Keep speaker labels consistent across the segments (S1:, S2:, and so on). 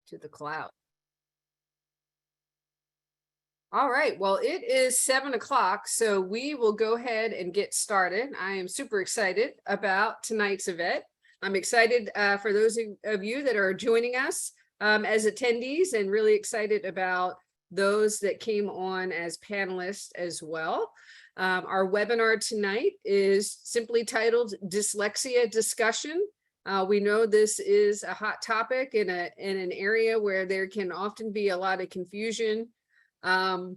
S1: to the cloud. All right, well, it is 7 o'clock, so we will go ahead and get started. I am super excited about tonight's event. I'm excited for those of you that are joining us as attendees, and really excited about those that came on as panelists as well. Our webinar tonight is simply titled Dyslexia Discussion. We know this is a hot topic in an area where there can often be a lot of confusion and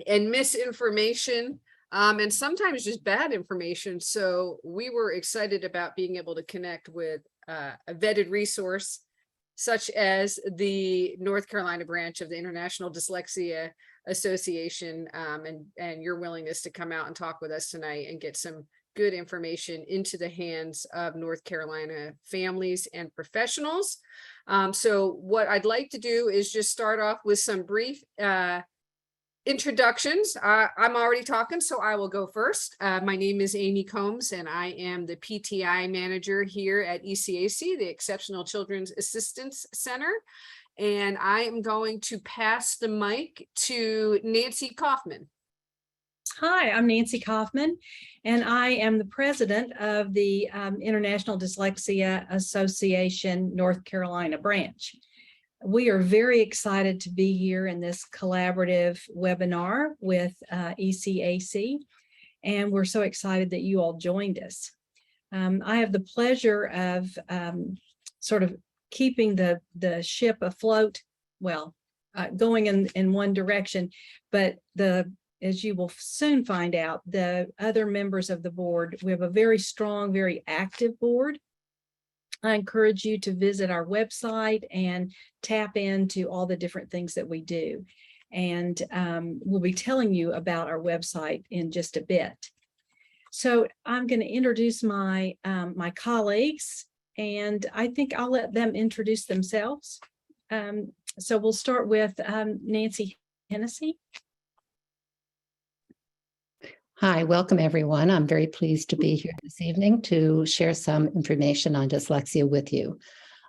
S1: misinformation, and sometimes just bad information. So we were excited about being able to connect with a vetted resource such as the North Carolina branch of the International Dyslexia Association, and your willingness to come out and talk with us tonight and get some good information into the hands of North Carolina families and professionals. So what I'd like to do is just start off with some brief introductions. I'm already talking, so I will go first. My name is Amy Combs, and I am the PTI manager here at ECAC, the Exceptional Children's Assistance Center. And I am going to pass the mic to Nancy Kaufman.
S2: Hi, I'm Nancy Kaufman, and I am the president of the International Dyslexia Association North Carolina branch. We are very excited to be here in this collaborative webinar with ECAC, and we're so excited that you all joined us. I have the pleasure of sort of keeping the ship afloat, well, going in one direction, but as you will soon find out, the other members of the board, we have a very strong, very active board. I encourage you to visit our website and tap into all the different things that we do. And we'll be telling you about our website in just a bit. So I'm going to introduce my colleagues, and I think I'll let them introduce themselves. So we'll start with Nancy Hennessy.
S3: Hi, welcome everyone. I'm very pleased to be here this evening to share some information on dyslexia with you.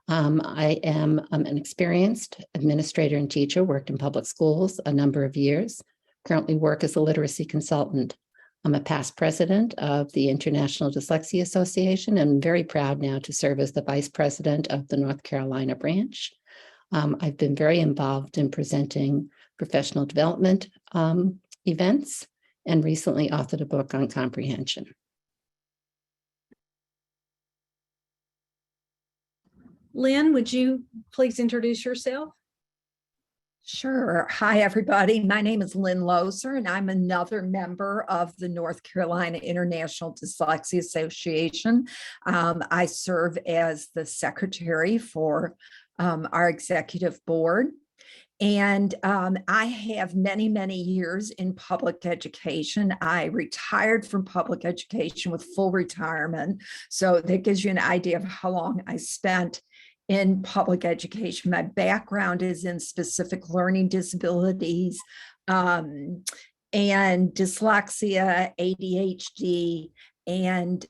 S3: I am an experienced administrator and teacher, worked in public schools a number of years, currently work as a literacy consultant. I'm a past president of the International Dyslexia Association and very proud now to serve as the vice president of the North Carolina branch. I've been very involved in presenting professional development events, and recently authored a book on comprehension.
S2: Lynn, would you please introduce yourself?
S4: Sure. Hi, everybody. My name is Lynn Loser, and I'm another member of the North Carolina International Dyslexia Association. I serve as the secretary for our executive board. And I have many, many years in public education. I retired from public education with full retirement. So that gives you an idea of how long I spent in public education. My background is in specific learning disabilities and dyslexia, ADHD, and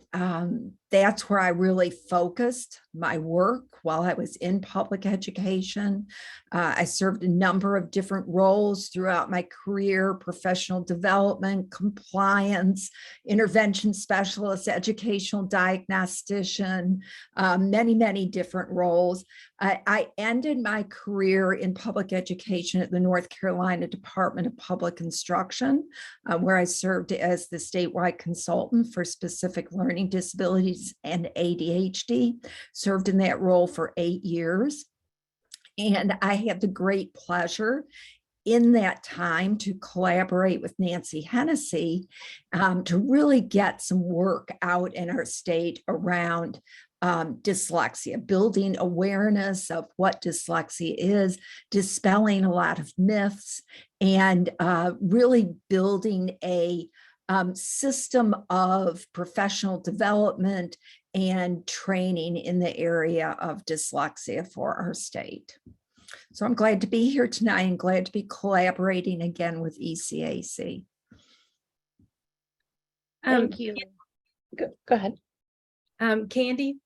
S4: that's where I really focused my work while I was in public education. I served a number of different roles throughout my career: professional development, compliance, intervention specialist, educational diagnostician, many, many different roles. I ended my career in public education at the North Carolina Department of Public Instruction, where I served as the statewide consultant for specific learning disabilities and ADHD, served in that role for 8 years. And I had the great pleasure in that time to collaborate with Nancy Hennessy to really get some work out in our state around dyslexia, building awareness of what dyslexia is, dispelling a lot of myths, and really building a system of professional development and training in the area of dyslexia for our state. So I'm glad to be here tonight and glad to be collaborating again with ECAC.
S2: Thank you.
S3: Go ahead.
S2: Candy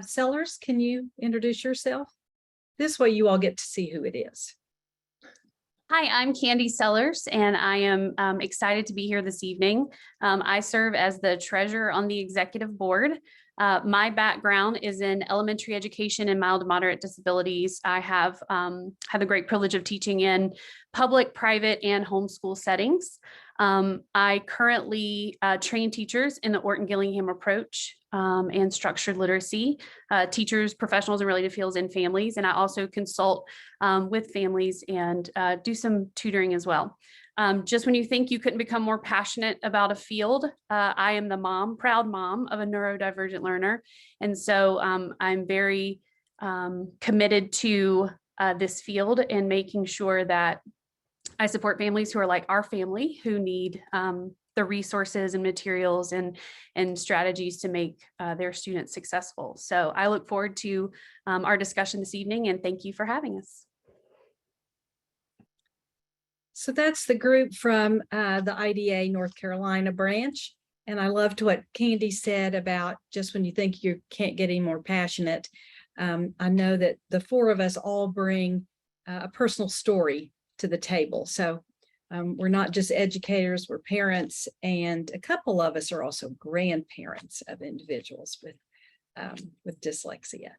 S2: Sellers, can you introduce yourself? this way you all get to see who it is.
S5: Hi, I'm Candy Sellers, and I am excited to be here this evening. I serve as the treasurer on the executive board. My background is in elementary education and mild to moderate disabilities. I have had the great privilege of teaching in public, private, and homeschool settings. I currently train teachers in the Orton-Gillingham approach and structured literacy, teachers, professionals in related fields, and families. And I also consult with families and do some tutoring as well. Just when you think you couldn't become more passionate about a field, I am the mom, proud mom of a neurodivergent learner. And so I'm very committed to this field and making sure that I support families who are like our family, who need the resources and materials and strategies to make their students successful. So I look forward to our discussion this evening, and thank you for having us.
S2: So that's the group from the IDA North Carolina branch. And I loved what Candy said about just when you think you can't get any more passionate. I know that the four of us all bring a personal story to the table. So we're not just educators, we're parents, and a couple of us are also grandparents of individuals with dyslexia.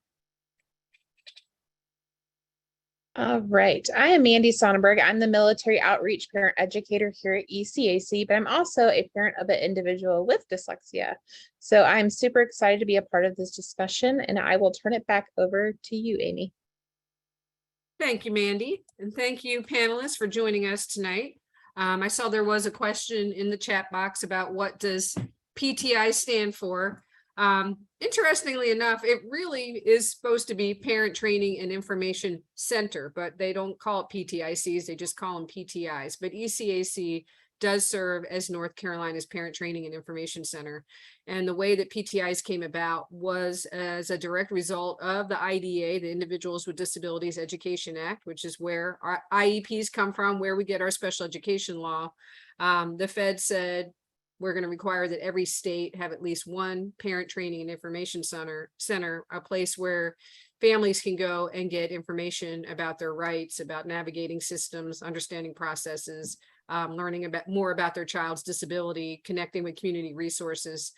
S6: All right. I am Mandy Sonnenberg. I'm the military outreach parent educator here at ECAC, but I'm also a parent of an individual with dyslexia. So I'm super excited to be a part of this discussion, and I will turn it back over to you, Amy.
S1: Thank you, Mandy. And thank you, panelists, for joining us tonight. I saw there was a question in the chat box about what does PTI stand for. Interestingly enough, it really is supposed to be Parent Training and Information Center, but they don't call it PTICs, they just call them PTIs. But ECAC does serve as North Carolina's Parent Training and Information Center. And the way that PTIs came about was as a direct result of the IDA, the Individuals with Disabilities Education Act, which is where our IEPs come from, where we get our special education law. The Fed said, we're going to require that every state have at least one parent training and information center, a place where families can go and get information about their rights, about navigating systems, understanding processes, learning more about their child's disability, connecting with community resources,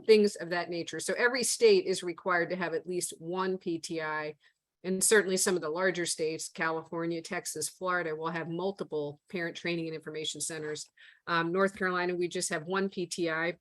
S1: things of that nature. So every state is required to have at least one PTI. And certainly some of the larger states, California, Texas, Florida, will have multiple parent training and information centers. North Carolina, we just have one PTI,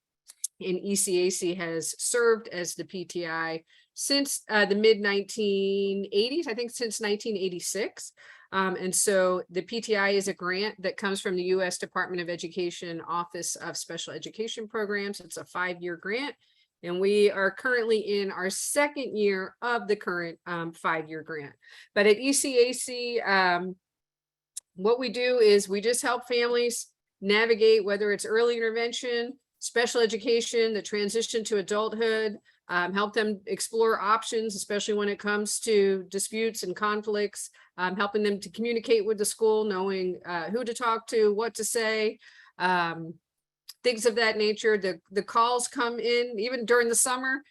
S1: and ECAC has served as the PTI since the mid-1980s, I think since 1986. And so the PTI is a grant that comes from the U.S. Department of Education Office of Special Education Programs. It's a 5-year grant. And we are currently in our 2nd year of the current 5-year grant. But at ECAC, what we do is we just help families navigate, whether it's early intervention, special education, the transition to adulthood, help them explore options, especially when it comes to disputes and conflicts, helping them to communicate with the school, knowing who to talk to, what to say, things of that nature. The calls come in, even during the summer,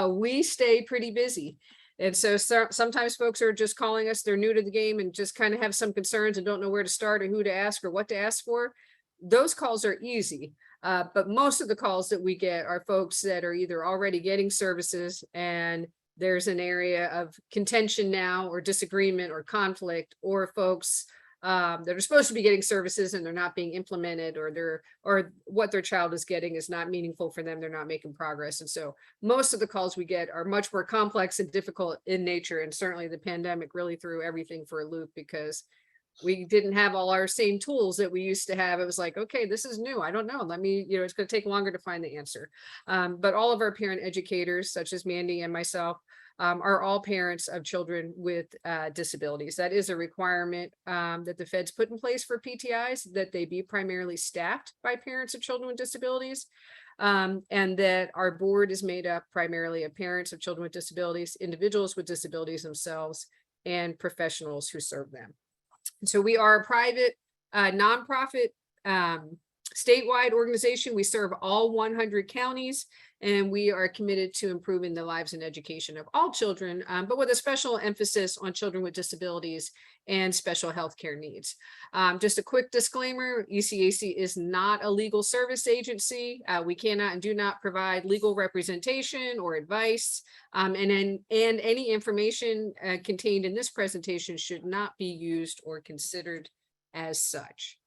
S1: we stay pretty busy. And so sometimes folks are just calling us, they're new to the game and just kind of have some concerns and don't know where to start or who to ask or what to ask for. Those calls are easy. But most of the calls that we get are folks that are either already getting services and there's an area of contention now or disagreement or conflict, or folks that are supposed to be getting services and they're not being implemented, or what their child is getting is not meaningful for them. They're not making progress. And so most of the calls we get are much more complex and difficult in nature. And certainly the pandemic really threw everything for a loop because we didn't have all our same tools that we used to have. It was like, okay, this is new. I don't know. Let me, it's going to take longer to find the answer. But all of our parent educators, such as Mandy and myself, are all parents of children with disabilities. That is a requirement that the feds put in place for PTIs, that they be primarily staffed by parents of children with disabilities, and that our board is made up primarily of parents of children with disabilities, individuals with disabilities themselves, and professionals who serve them. So we are a private nonprofit statewide organization. We serve all 100 counties, and we are committed to improving the lives and education of all children, but with a special emphasis on children with disabilities and special healthcare needs. Just a quick disclaimer, ECAC is not a legal service agency. We cannot and do not provide legal representation or advice, and any information contained in this presentation should not be used or considered as such.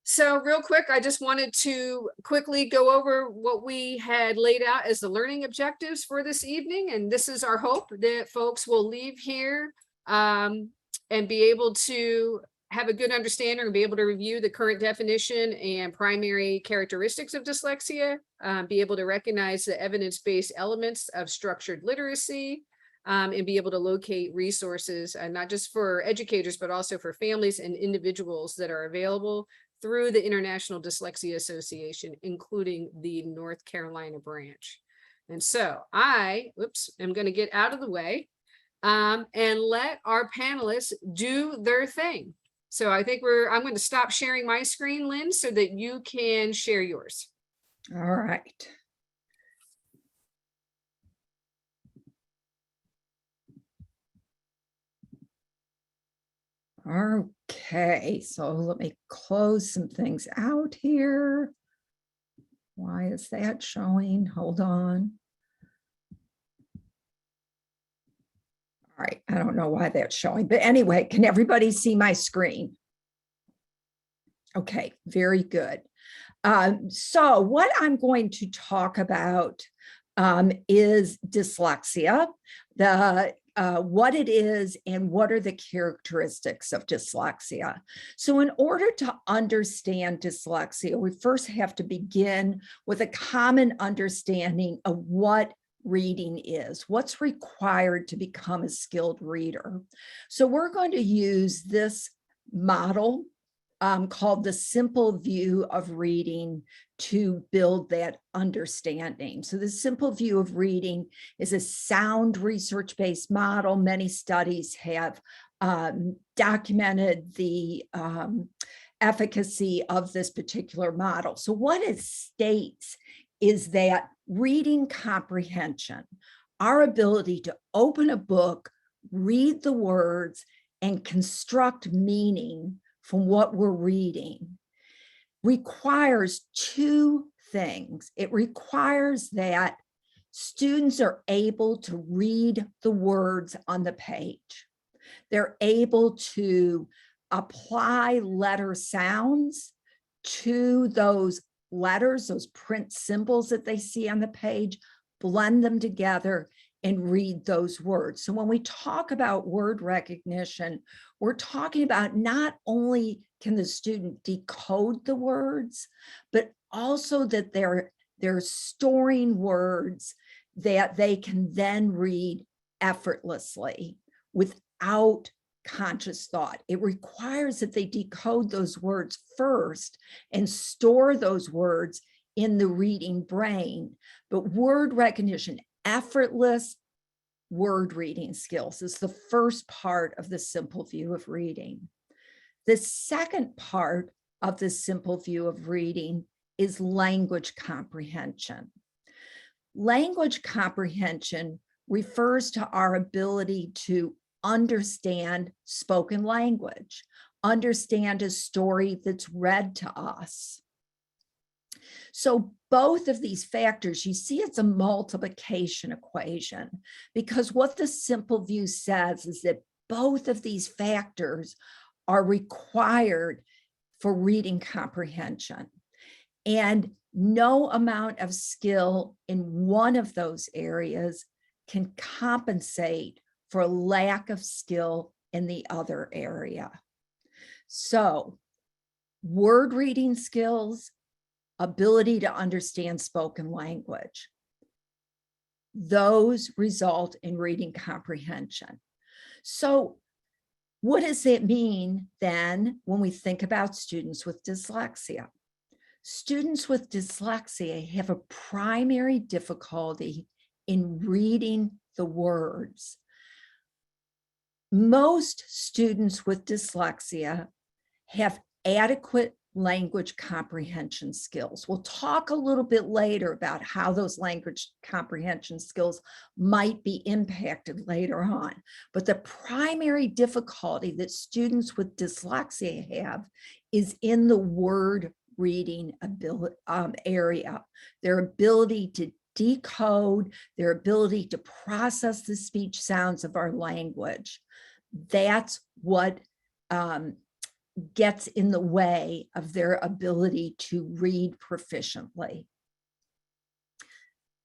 S1: So real quick, I just wanted to quickly go over what we had laid out as the learning objectives for this evening. And this is our hope that folks will leave here and be able to have a good understanding and be able to review the current definition and primary characteristics of dyslexia, be able to recognize the evidence-based elements of structured literacy, and be able to locate resources, not just for educators, but also for families and individuals that are available through the International Dyslexia Association, including the North Carolina branch. And so I, am going to get out of the way and let our panelists do their thing. So I think I'm going to stop sharing my screen, Lynn, so that you can share yours.
S4: All right. Okay, so let me close some things out here. Why is that showing? Hold on. All right, I don't know why that's showing, but anyway, can everybody see my screen? Okay, very good. So what I'm going to talk about is dyslexia, what it is and what are the characteristics of dyslexia. So in order to understand dyslexia, we first have to begin with a common understanding of what reading is, what's required to become a skilled reader. So we're going to use this model called the simple view of reading to build that understanding. So the simple view of reading is a sound research-based model. Many studies have documented the efficacy of this particular model. So what it states is that reading comprehension, our ability to open a book, read the words, and construct meaning from what we're reading, requires two things. It requires that students are able to read the words on the page. They're able to apply letter sounds to those letters, those print symbols that they see on the page, blend them together and read those words. So when we talk about word recognition, we're talking about not only can the student decode the words, but also that they're storing words that they can then read effortlessly without conscious thought. It requires that they decode those words first and store those words in the reading brain. But word recognition, effortless word reading skills is the first part of the simple view of reading. The second part of the simple view of reading is language comprehension. Language comprehension refers to our ability to understand spoken language, understand a story that's read to us. So both of these factors, you see it's a multiplication equation, because what the simple view says is that both of these factors are required for reading comprehension. And no amount of skill in one of those areas can compensate for a lack of skill in the other area. So word reading skills, ability to understand spoken language, those result in reading comprehension. So what does it mean then when we think about students with dyslexia? Students with dyslexia have a primary difficulty in reading the words. Most students with dyslexia have adequate language comprehension skills. We'll talk a little bit later about how those language comprehension skills might be impacted later on. But the primary difficulty that students with dyslexia have is in the word reading ability area, their ability to decode, their ability to process the speech sounds of our language. That's what gets in the way of their ability to read proficiently.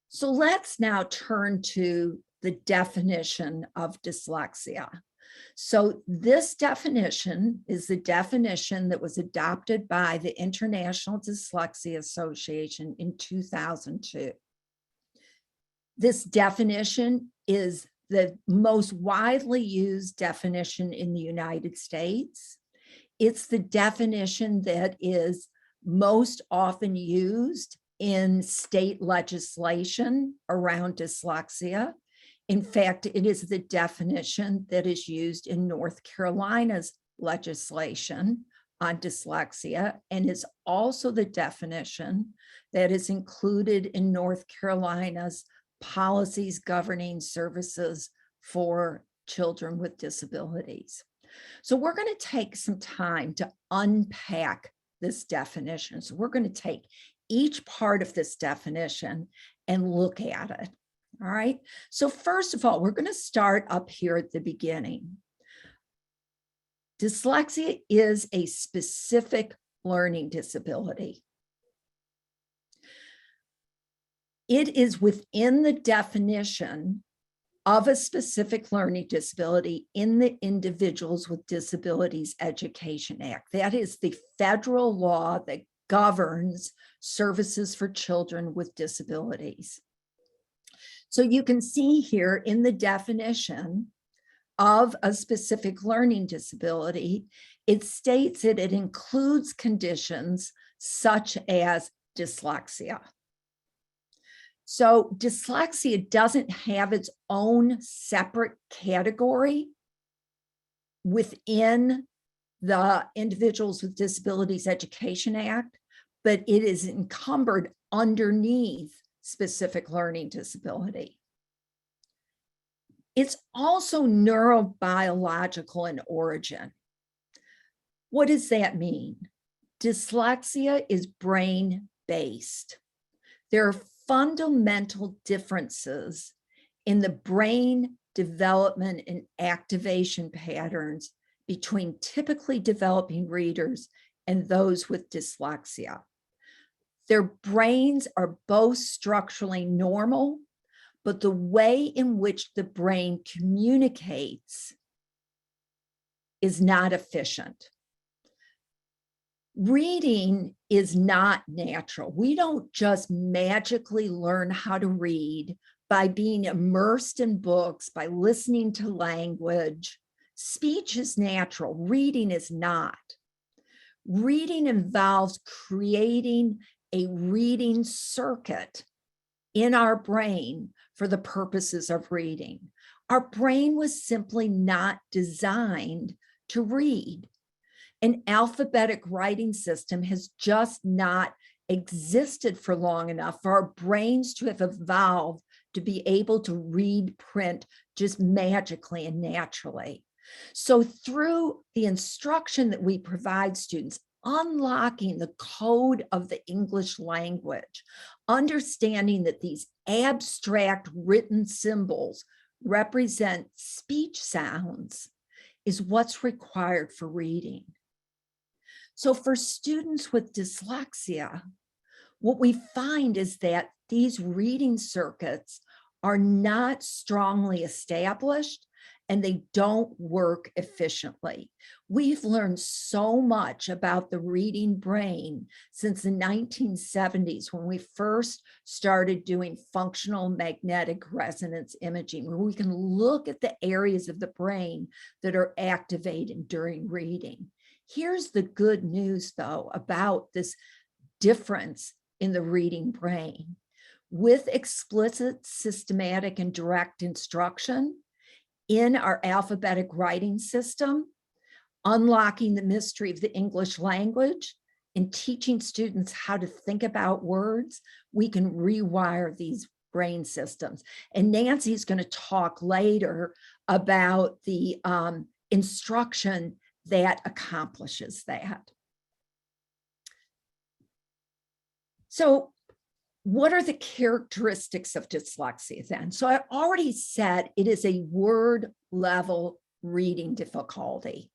S4: So let's now turn to the definition of dyslexia. So this definition is the definition that was adopted by the International Dyslexia Association in 2002. This definition is the most widely used definition in the United States. It's the definition that is most often used in state legislation around dyslexia. In fact, it is the definition that is used in North Carolina's legislation on dyslexia, and is also the definition that is included in North Carolina's policies governing services for children with disabilities. So we're going to take some time to unpack this definition. So we're going to take each part of this definition and look at it. All right. So first of all, we're going to start up here at the beginning. Dyslexia is a specific learning disability. It is within the definition of a specific learning disability in the Individuals with Disabilities Education Act. That is the federal law that governs services for children with disabilities. So you can see here in the definition of a specific learning disability, it states that it includes conditions such as dyslexia. So dyslexia doesn't have its own separate category within the Individuals with Disabilities Education Act, but it is encumbered underneath specific learning disability. It's also neurobiological in origin. What does that mean? Dyslexia is brain-based. There are fundamental differences in the brain development and activation patterns between typically developing readers and those with dyslexia. Their brains are both structurally normal, but the way in which the brain communicates is not efficient. Reading is not natural. We don't just magically learn how to read by being immersed in books, by listening to language. Speech is natural. Reading is not. Reading involves creating a reading circuit in our brain for the purposes of reading. Our brain was simply not designed to read. An alphabetic writing system has just not existed for long enough for our brains to have evolved to be able to read print just magically and naturally. So through the instruction that we provide students, unlocking the code of the English language, understanding that these abstract written symbols represent speech sounds is what's required for reading. So for students with dyslexia, what we find is that these reading circuits are not strongly established and they don't work efficiently. We've learned so much about the reading brain since the 1970s when we first started doing functional magnetic resonance imaging, where we can look at the areas of the brain that are activated during reading. Here's the good news, though, about this difference in the reading brain. With explicit, systematic, and direct instruction in our alphabetic writing system, unlocking the mystery of the English language, and teaching students how to think about words, we can rewire these brain systems. And Nancy's going to talk later about the instruction that accomplishes that. So what are the characteristics of dyslexia then? So I already said it is a word level reading difficulty.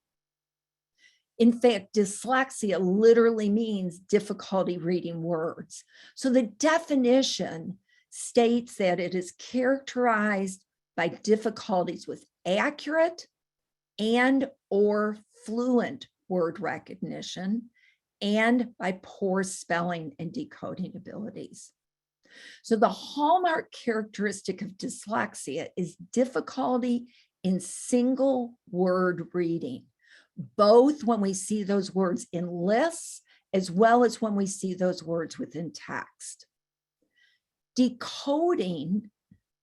S4: In fact, dyslexia literally means difficulty reading words. So the definition states that it is characterized by difficulties with accurate and or fluent word recognition and by poor spelling and decoding abilities. So the hallmark characteristic of dyslexia is difficulty in single word reading, both when we see those words in lists as well as when we see those words within text. Decoding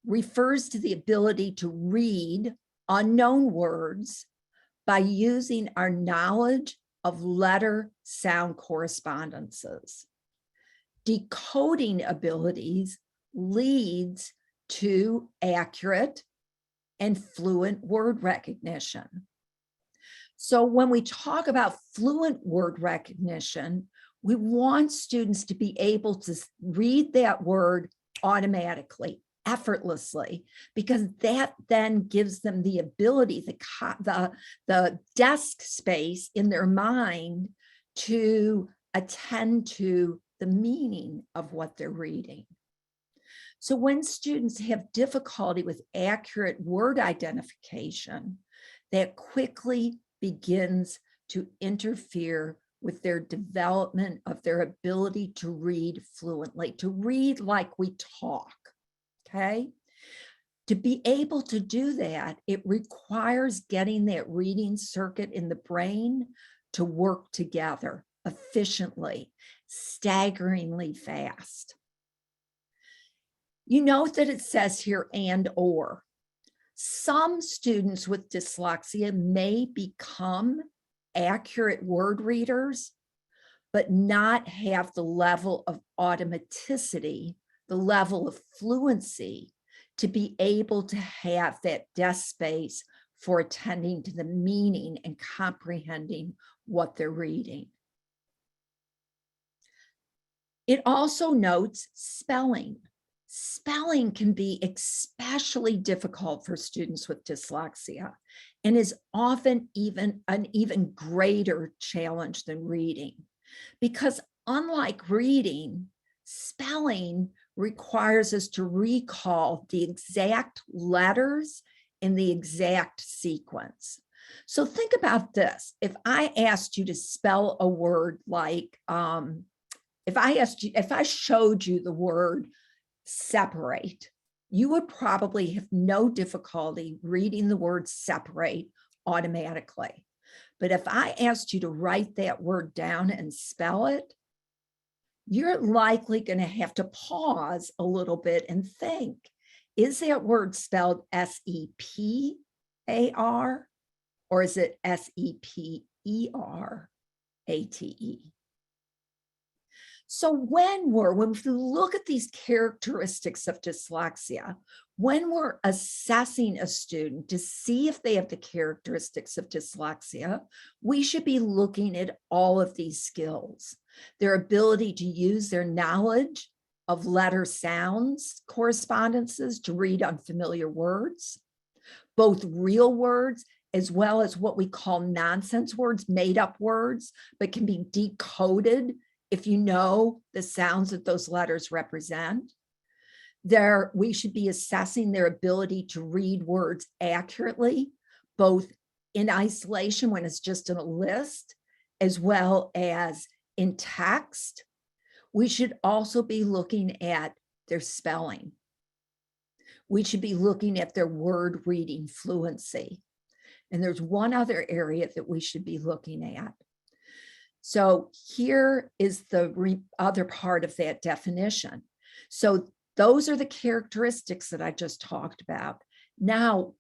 S4: refers to the ability to read unknown words by using our knowledge of letter sound correspondences. Decoding abilities leads to accurate and fluent word recognition. So when we talk about fluent word recognition, we want students to be able to read that word automatically, effortlessly, because that then gives them the ability, the desk space in their mind to attend to the meaning of what they're reading. So when students have difficulty with accurate word identification, that quickly begins to interfere with their development of their ability to read fluently, to read like we talk, okay? To be able to do that, it requires getting that reading circuit in the brain to work together efficiently, staggeringly fast. You note that it says here and or. Some students with dyslexia may become accurate word readers, but not have the level of automaticity, the level of fluency to be able to have that desk space for attending to the meaning and comprehending what they're reading. It also notes spelling. Spelling can be especially difficult for students with dyslexia and is often an even greater challenge than reading, because unlike reading, spelling requires us to recall the exact letters in the exact sequence. So think about this. If I asked you to spell a word like, if I showed you the word separate, you would probably have no difficulty reading the word separate automatically. But if I asked you to write that word down and spell it, you're likely going to have to pause a little bit and think, is that word spelled S-E-P-A-R or is it S-E-P-E-R-A-T-E? So when we look at these characteristics of dyslexia, when we're assessing a student to see if they have the characteristics of dyslexia, we should be looking at all of these skills. Their ability to use their knowledge of letter sounds correspondences to read unfamiliar words, both real words as well as what we call nonsense words, made up words, but can be decoded if you know the sounds that those letters represent. We should be assessing their ability to read words accurately, both in isolation when it's just in a list, as well as in text. We should also be looking at their spelling. We should be looking at their word reading fluency. And there's one other area that we should be looking at. So here is the other part of that definition. So those are the characteristics that I just talked about. Now,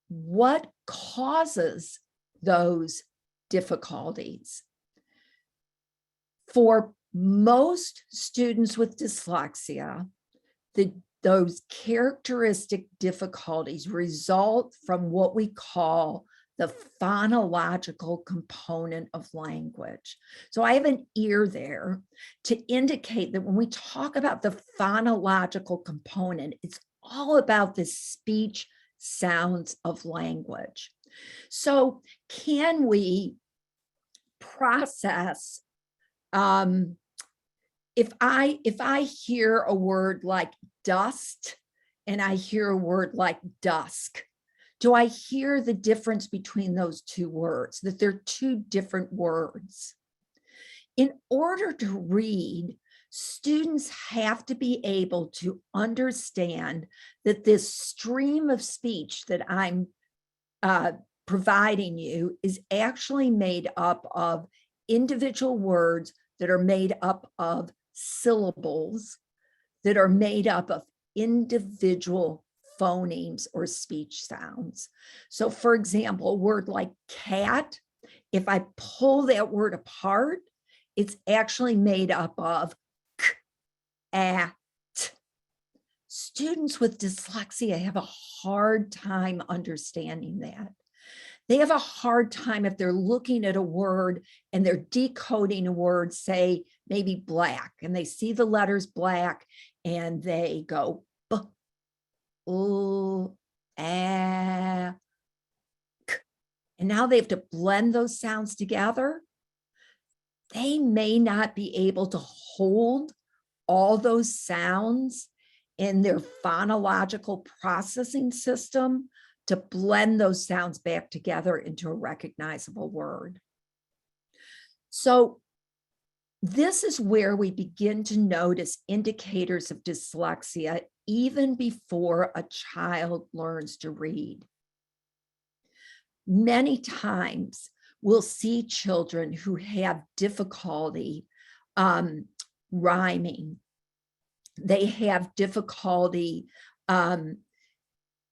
S4: what causes those difficulties? For most students with dyslexia, those characteristic difficulties result from what we call the phonological component of language. So I have an ear there to indicate that when we talk about the phonological component, it's all about the speech sounds of language. So can we process, if I hear a word like dust and I hear a word like dusk, do I hear the difference between those two words, that they're two different words? In order to read, students have to be able to understand that this stream of speech that I'm providing you is actually made up of individual words that are made up of syllables that are made up of individual phonemes or speech sounds. So for example, a word like cat, if I pull that word apart, it's actually made up of k, a, t. Students with dyslexia have a hard time understanding that. They have a hard time if they're looking at a word and they're decoding a word, say maybe black, and they see the letters black and they go b, a, k. And now they have to blend those sounds together. They may not be able to hold all those sounds in their phonological processing system to blend those sounds back together into a recognizable word. So this is where we begin to notice indicators of dyslexia even before a child learns to read. Many times we'll see children who have difficulty rhyming. They have difficulty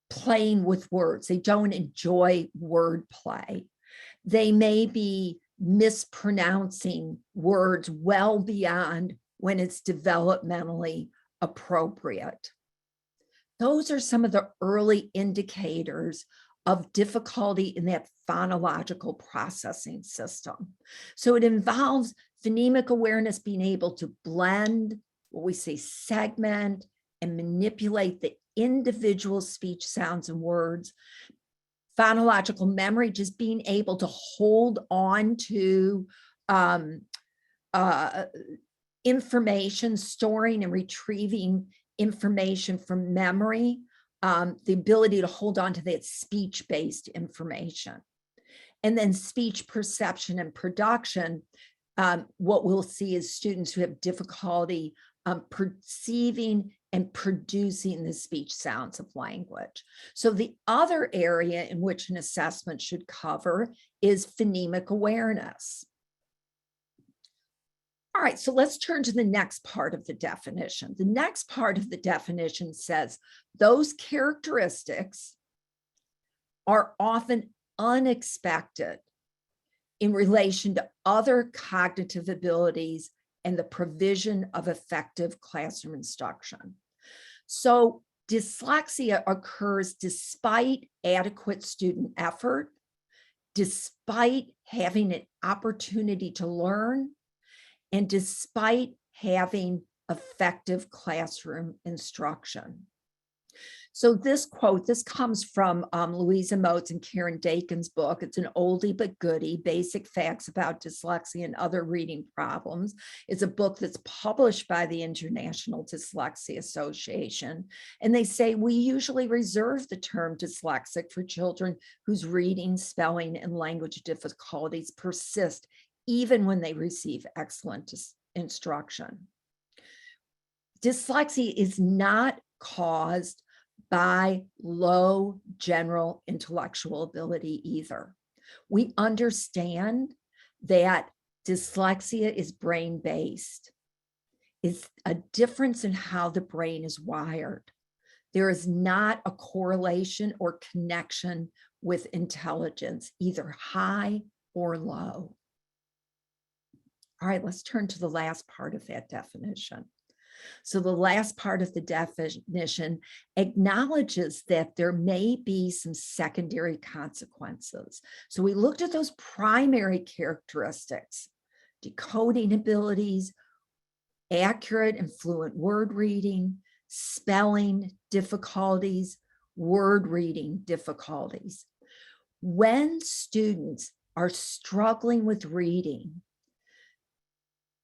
S4: playing with words. They don't enjoy wordplay. They may be mispronouncing words well beyond when it's developmentally appropriate. Those are some of the early indicators of difficulty in that phonological processing system. So it involves phonemic awareness, being able to blend, what we say segment, and manipulate the individual speech sounds and words. Phonological memory, just being able to hold on to information, storing and retrieving information from memory, the ability to hold on to that speech-based information. And then speech perception and production, what we'll see is students who have difficulty perceiving and producing the speech sounds of language. So the other area in which an assessment should cover is phonemic awareness. All right, so let's turn to the next part of the definition. The next part of the definition says those characteristics are often unexpected in relation to other cognitive abilities and the provision of effective classroom instruction. So dyslexia occurs despite adequate student effort, despite having an opportunity to learn, and despite having effective classroom instruction. So this quote, this comes from Louisa Moats and Karen Dakin's book. It's an oldie but goodie, Basic Facts About Dyslexia and Other Reading Problems. It's a book that's published by the International Dyslexia Association. And they say we usually reserve the term dyslexic for children whose reading, spelling, and language difficulties persist even when they receive excellent instruction. Dyslexia is not caused by low general intellectual ability either. We understand that dyslexia is brain-based. It's a difference in how the brain is wired. There is not a correlation or connection with intelligence, either high or low. All right, let's turn to the last part of that definition. So the last part of the definition acknowledges that there may be some secondary consequences. So we looked at those primary characteristics: decoding abilities, accurate and fluent word reading, spelling difficulties, word reading difficulties. When students are struggling with reading,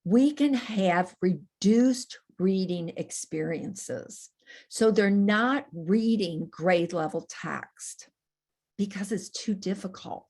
S4: we can have reduced reading experiences. So they're not reading grade level text because it's too difficult.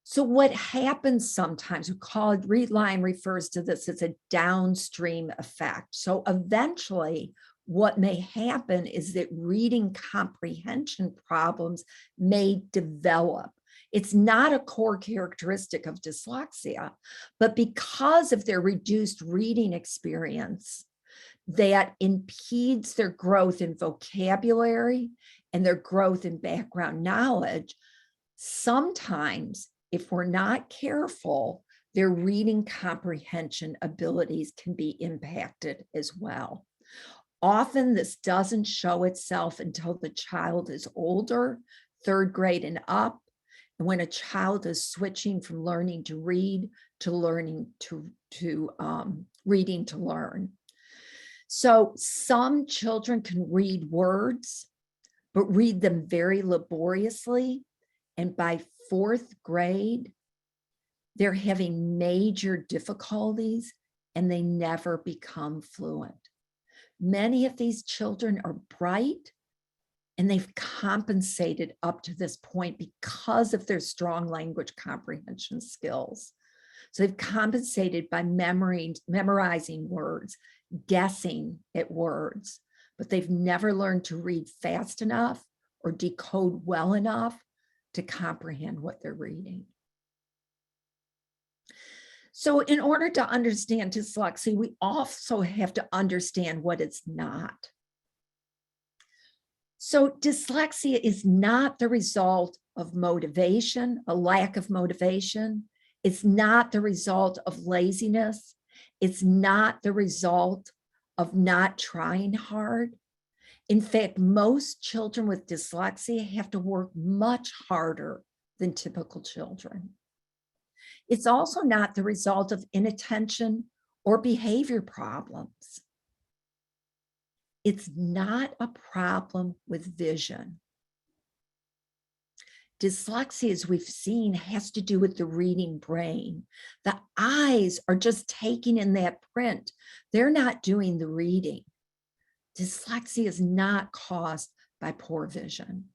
S4: So what happens sometimes, we call it, Readline refers to this as a downstream effect. So eventually what may happen is that reading comprehension problems may develop. It's not a core characteristic of dyslexia, but because of their reduced reading experience, that impedes their growth in vocabulary and their growth in background knowledge. Sometimes, if we're not careful, their reading comprehension abilities can be impacted as well. Often this doesn't show itself until the child is older, 3rd grade and up, and when a child is switching from learning to read to learning to reading to learn. So some children can read words, but read them very laboriously. And by 4th grade, they're having major difficulties and they never become fluent. Many of these children are bright and they've compensated up to this point because of their strong language comprehension skills. So they've compensated by memorizing words, guessing at words, but they've never learned to read fast enough or decode well enough to comprehend what they're reading. So in order to understand dyslexia, we also have to understand what it's not. So dyslexia is not the result of motivation, a lack of motivation. It's not the result of laziness. It's not the result of not trying hard. In fact, most children with dyslexia have to work much harder than typical children. It's also not the result of inattention or behavior problems. It's not a problem with vision. Dyslexia, as we've seen, has to do with the reading brain. The eyes are just taking in that print. They're not doing the reading. Dyslexia is not caused by poor vision.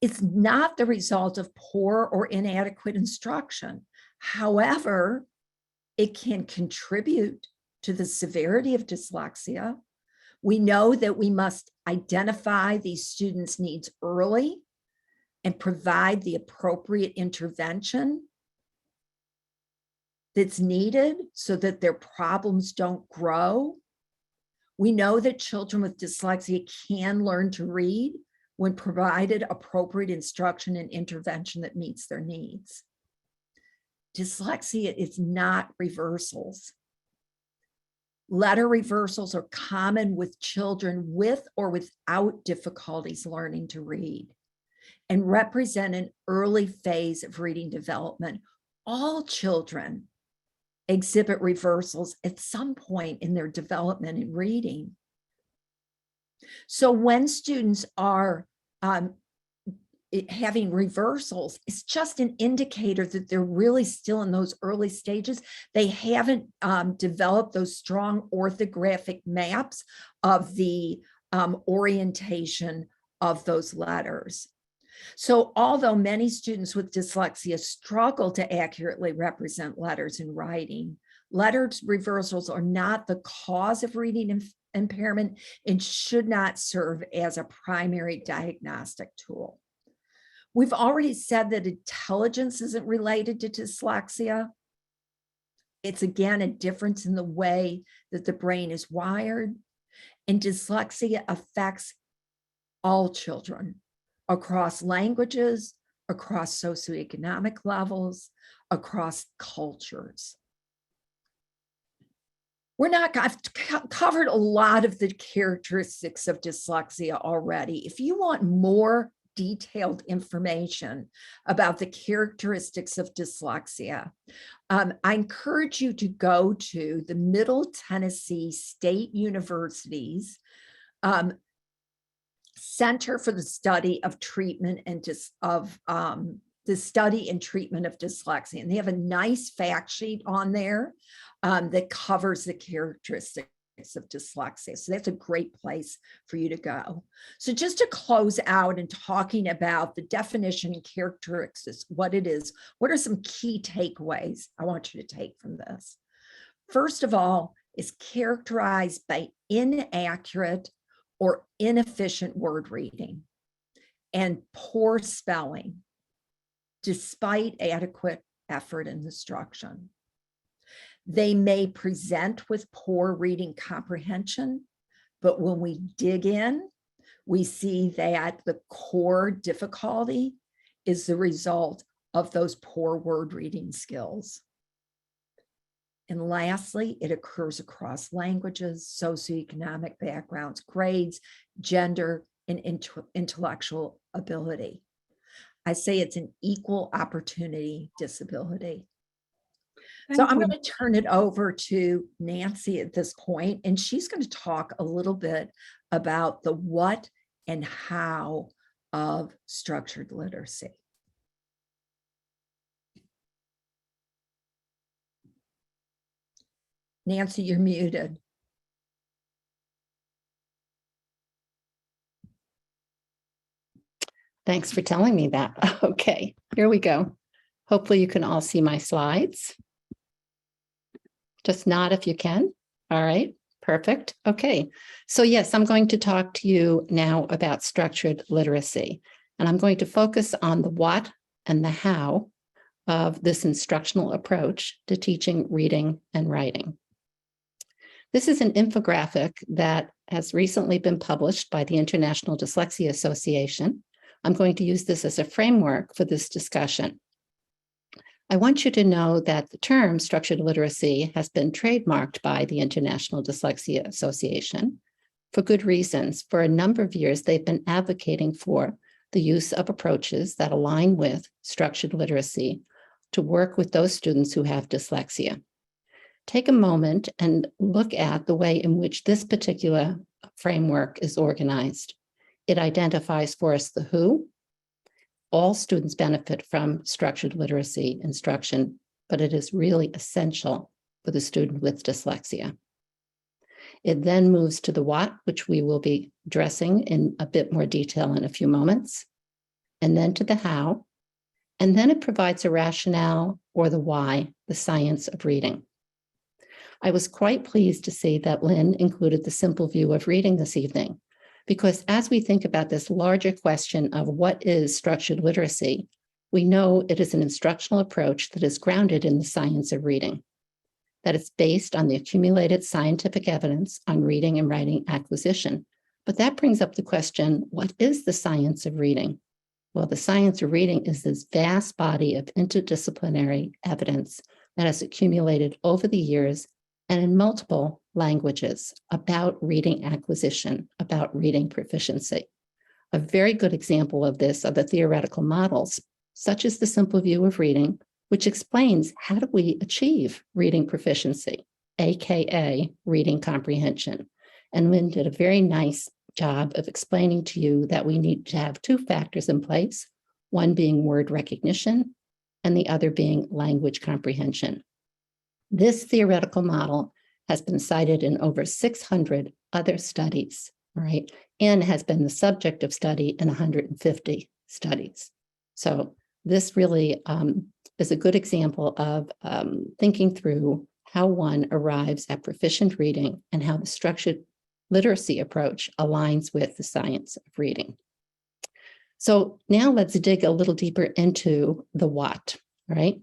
S4: It's not the result of poor or inadequate instruction. However, it can contribute to the severity of dyslexia. We know that we must identify these students' needs early and provide the appropriate intervention that's needed so that their problems don't grow. We know that children with dyslexia can learn to read when provided appropriate instruction and intervention that meets their needs. Dyslexia is not reversals. Letter reversals are common with children with or without difficulties learning to read and represent an early phase of reading development. All children exhibit reversals at some point in their development in reading. So when students are having reversals, it's just an indicator that they're really still in those early stages. They haven't developed those strong orthographic maps of the orientation of those letters. So although many students with dyslexia struggle to accurately represent letters in writing, letter reversals are not the cause of reading impairment and should not serve as a primary diagnostic tool. We've already said that intelligence isn't related to dyslexia. It's again a difference in the way that the brain is wired, and dyslexia affects all children across languages, across socioeconomic levels, across cultures. I've covered a lot of the characteristics of dyslexia already. If you want more detailed information about the characteristics of dyslexia, I encourage you to go to the Middle Tennessee State University's Center for the Study of Treatment and the Study and Treatment of Dyslexia. And they have a nice fact sheet on there that covers the characteristics of dyslexia. So that's a great place for you to go. So just to close out and talking about the definition and characteristics, what it is, what are some key takeaways I want you to take from this? First of all, is characterized by inaccurate or inefficient word reading and poor spelling, despite adequate effort and instruction. They may present with poor reading comprehension, but when we dig in, we see that the core difficulty is the result of those poor word reading skills. And lastly, it occurs across languages, socioeconomic backgrounds, grades, gender, and intellectual ability. I say it's an equal opportunity disability. So I'm going to turn it over to Nancy at this point, and she's going to talk a little bit about the what and how of structured literacy. Nancy, you're muted.
S3: Thanks for telling me that. Okay, here we go. Hopefully you can all see my slides. Just nod if you can. All right, perfect. Okay, so yes, I'm going to talk to you now about structured literacy, and I'm going to focus on the what and the how of this instructional approach to teaching reading and writing. This is an infographic that has recently been published by the International Dyslexia Association. I'm going to use this as a framework for this discussion. I want you to know that the term structured literacy has been trademarked by the International Dyslexia Association for good reasons. For a number of years, they've been advocating for the use of approaches that align with structured literacy to work with those students who have dyslexia. Take a moment and look at the way in which this particular framework is organized. It identifies for us the who. All students benefit from structured literacy instruction, but it is really essential for the student with dyslexia. It then moves to the what, which we will be addressing in a bit more detail in a few moments, and then to the how, and then it provides a rationale or the why, the science of reading. I was quite pleased to see that Lynn included the simple view of reading this evening, because as we think about this larger question of what is structured literacy, we know it is an instructional approach that is grounded in the science of reading, that it's based on the accumulated scientific evidence on reading and writing acquisition. But that brings up the question, what is the science of reading? Well, the science of reading is this vast body of interdisciplinary evidence that has accumulated over the years and in multiple languages about reading acquisition, about reading proficiency. A very good example of this are the theoretical models, such as the simple view of reading, which explains how do we achieve reading proficiency, AKA reading comprehension. And Lynn did a very nice job of explaining to you that we need to have two factors in place, one being word recognition and the other being language comprehension. This theoretical model has been cited in over 600 other studies, right? And has been the subject of study in 150 studies. So this really is a good example of thinking through how one arrives at proficient reading and how the structured literacy approach aligns with the science of reading. So now let's dig a little deeper into the what, right?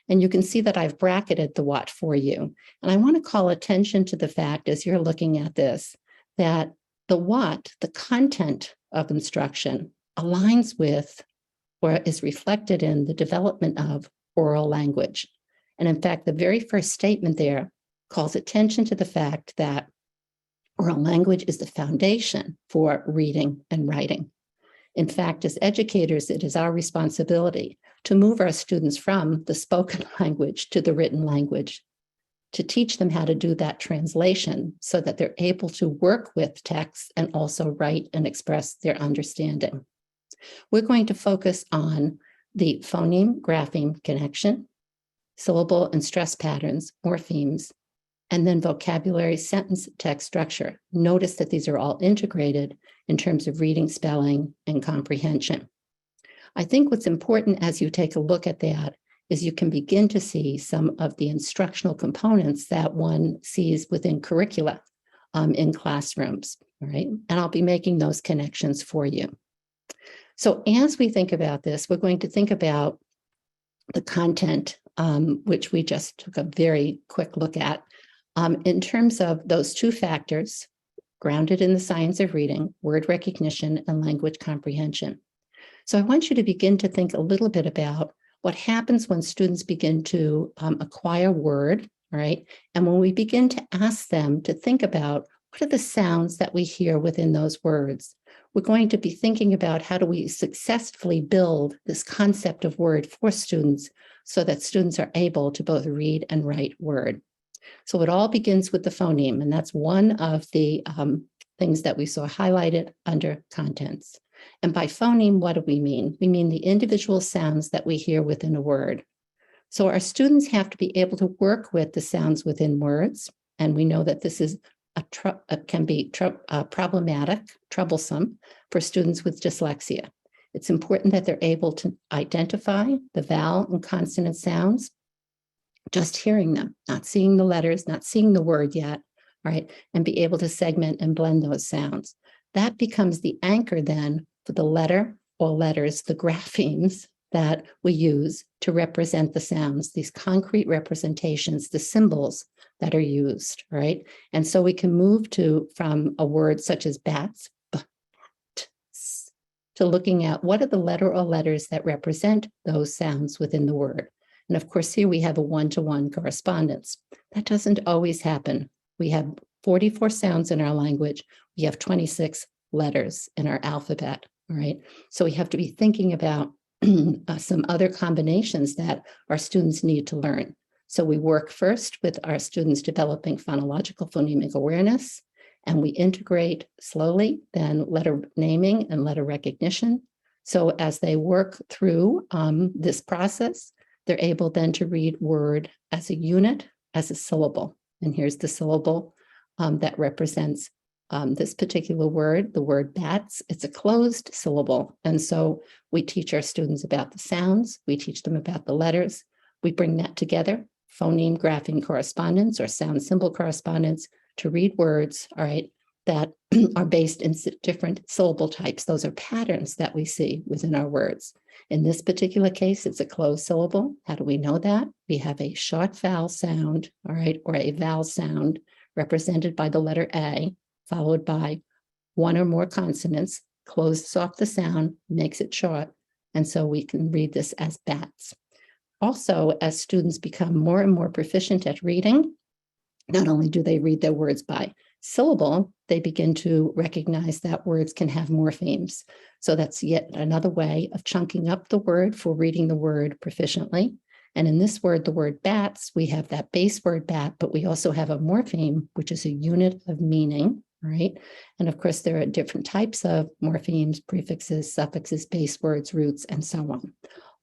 S3: And you can see that I've bracketed the what for you. And I want to call attention to the fact as you're looking at this, that the what, the content of instruction, aligns with or is reflected in the development of oral language. And in fact, the very first statement there calls attention to the fact that oral language is the foundation for reading and writing. In fact, as educators, it is our responsibility to move our students from the spoken language to the written language, to teach them how to do that translation so that they're able to work with text and also write and express their understanding. We're going to focus on the phoneme grapheme connection, syllable and stress patterns, morphemes, and then vocabulary, sentence, text structure. Notice that these are all integrated in terms of reading, spelling, and comprehension. I think what's important as you take a look at that is you can begin to see some of the instructional components that one sees within curricula in classrooms, all right? And I'll be making those connections for you. So as we think about this, we're going to think about the content, which we just took a very quick look at, in terms of those two factors, grounded in the science of reading, word recognition, and language comprehension. So I want you to begin to think a little bit about what happens when students begin to acquire word, all right? And when we begin to ask them to think about what are the sounds that we hear within those words, we're going to be thinking about how do we successfully build this concept of word for students so that students are able to both read and write word. So it all begins with the phoneme, and that's one of the things that we saw highlighted under contents. And by phoneme, what do we mean? We mean the individual sounds that we hear within a word. So our students have to be able to work with the sounds within words, and we know that this is can be problematic, troublesome for students with dyslexia. It's important that they're able to identify the vowel and consonant sounds, just hearing them, not seeing the letters, not seeing the word yet, right? And be able to segment and blend those sounds. That becomes the anchor then for the letter or letters, the graphemes that we use to represent the sounds, these concrete representations, the symbols that are used, right? And so we can move from a word such as bats, to looking at what are the letter or letters that represent those sounds within the word. And of course, here we have a one-to-one correspondence. That doesn't always happen. We have 44 sounds in our language. We have 26 letters in our alphabet, all right? So we have to be thinking about some other combinations that our students need to learn. So we work first with our students developing phonological phonemic awareness, and we integrate slowly then letter naming and letter recognition. So as they work through this process, they're able then to read word as a unit, as a syllable. And here's the syllable that represents this particular word, the word bats. It's a closed syllable. And so we teach our students about the sounds. We teach them about the letters. We bring that together, phoneme grapheme correspondence or sound symbol correspondence, to read words, all right, that are based in different syllable types. Those are patterns that we see within our words. In this particular case, it's a closed syllable. How do we know that? We have a short vowel sound, all right, or a vowel sound represented by the letter A, followed by one or more consonants, closes off the sound, makes it short, and so we can read this as bats. Also, as students become more and more proficient at reading, not only do they read their words by syllable, they begin to recognize that words can have morphemes. So that's yet another way of chunking up the word for reading the word proficiently. And in this word, the word bats, we have that base word bat, but we also have a morpheme, which is a unit of meaning, right? And of course, there are different types of morphemes, prefixes, suffixes, base words, roots, and so on.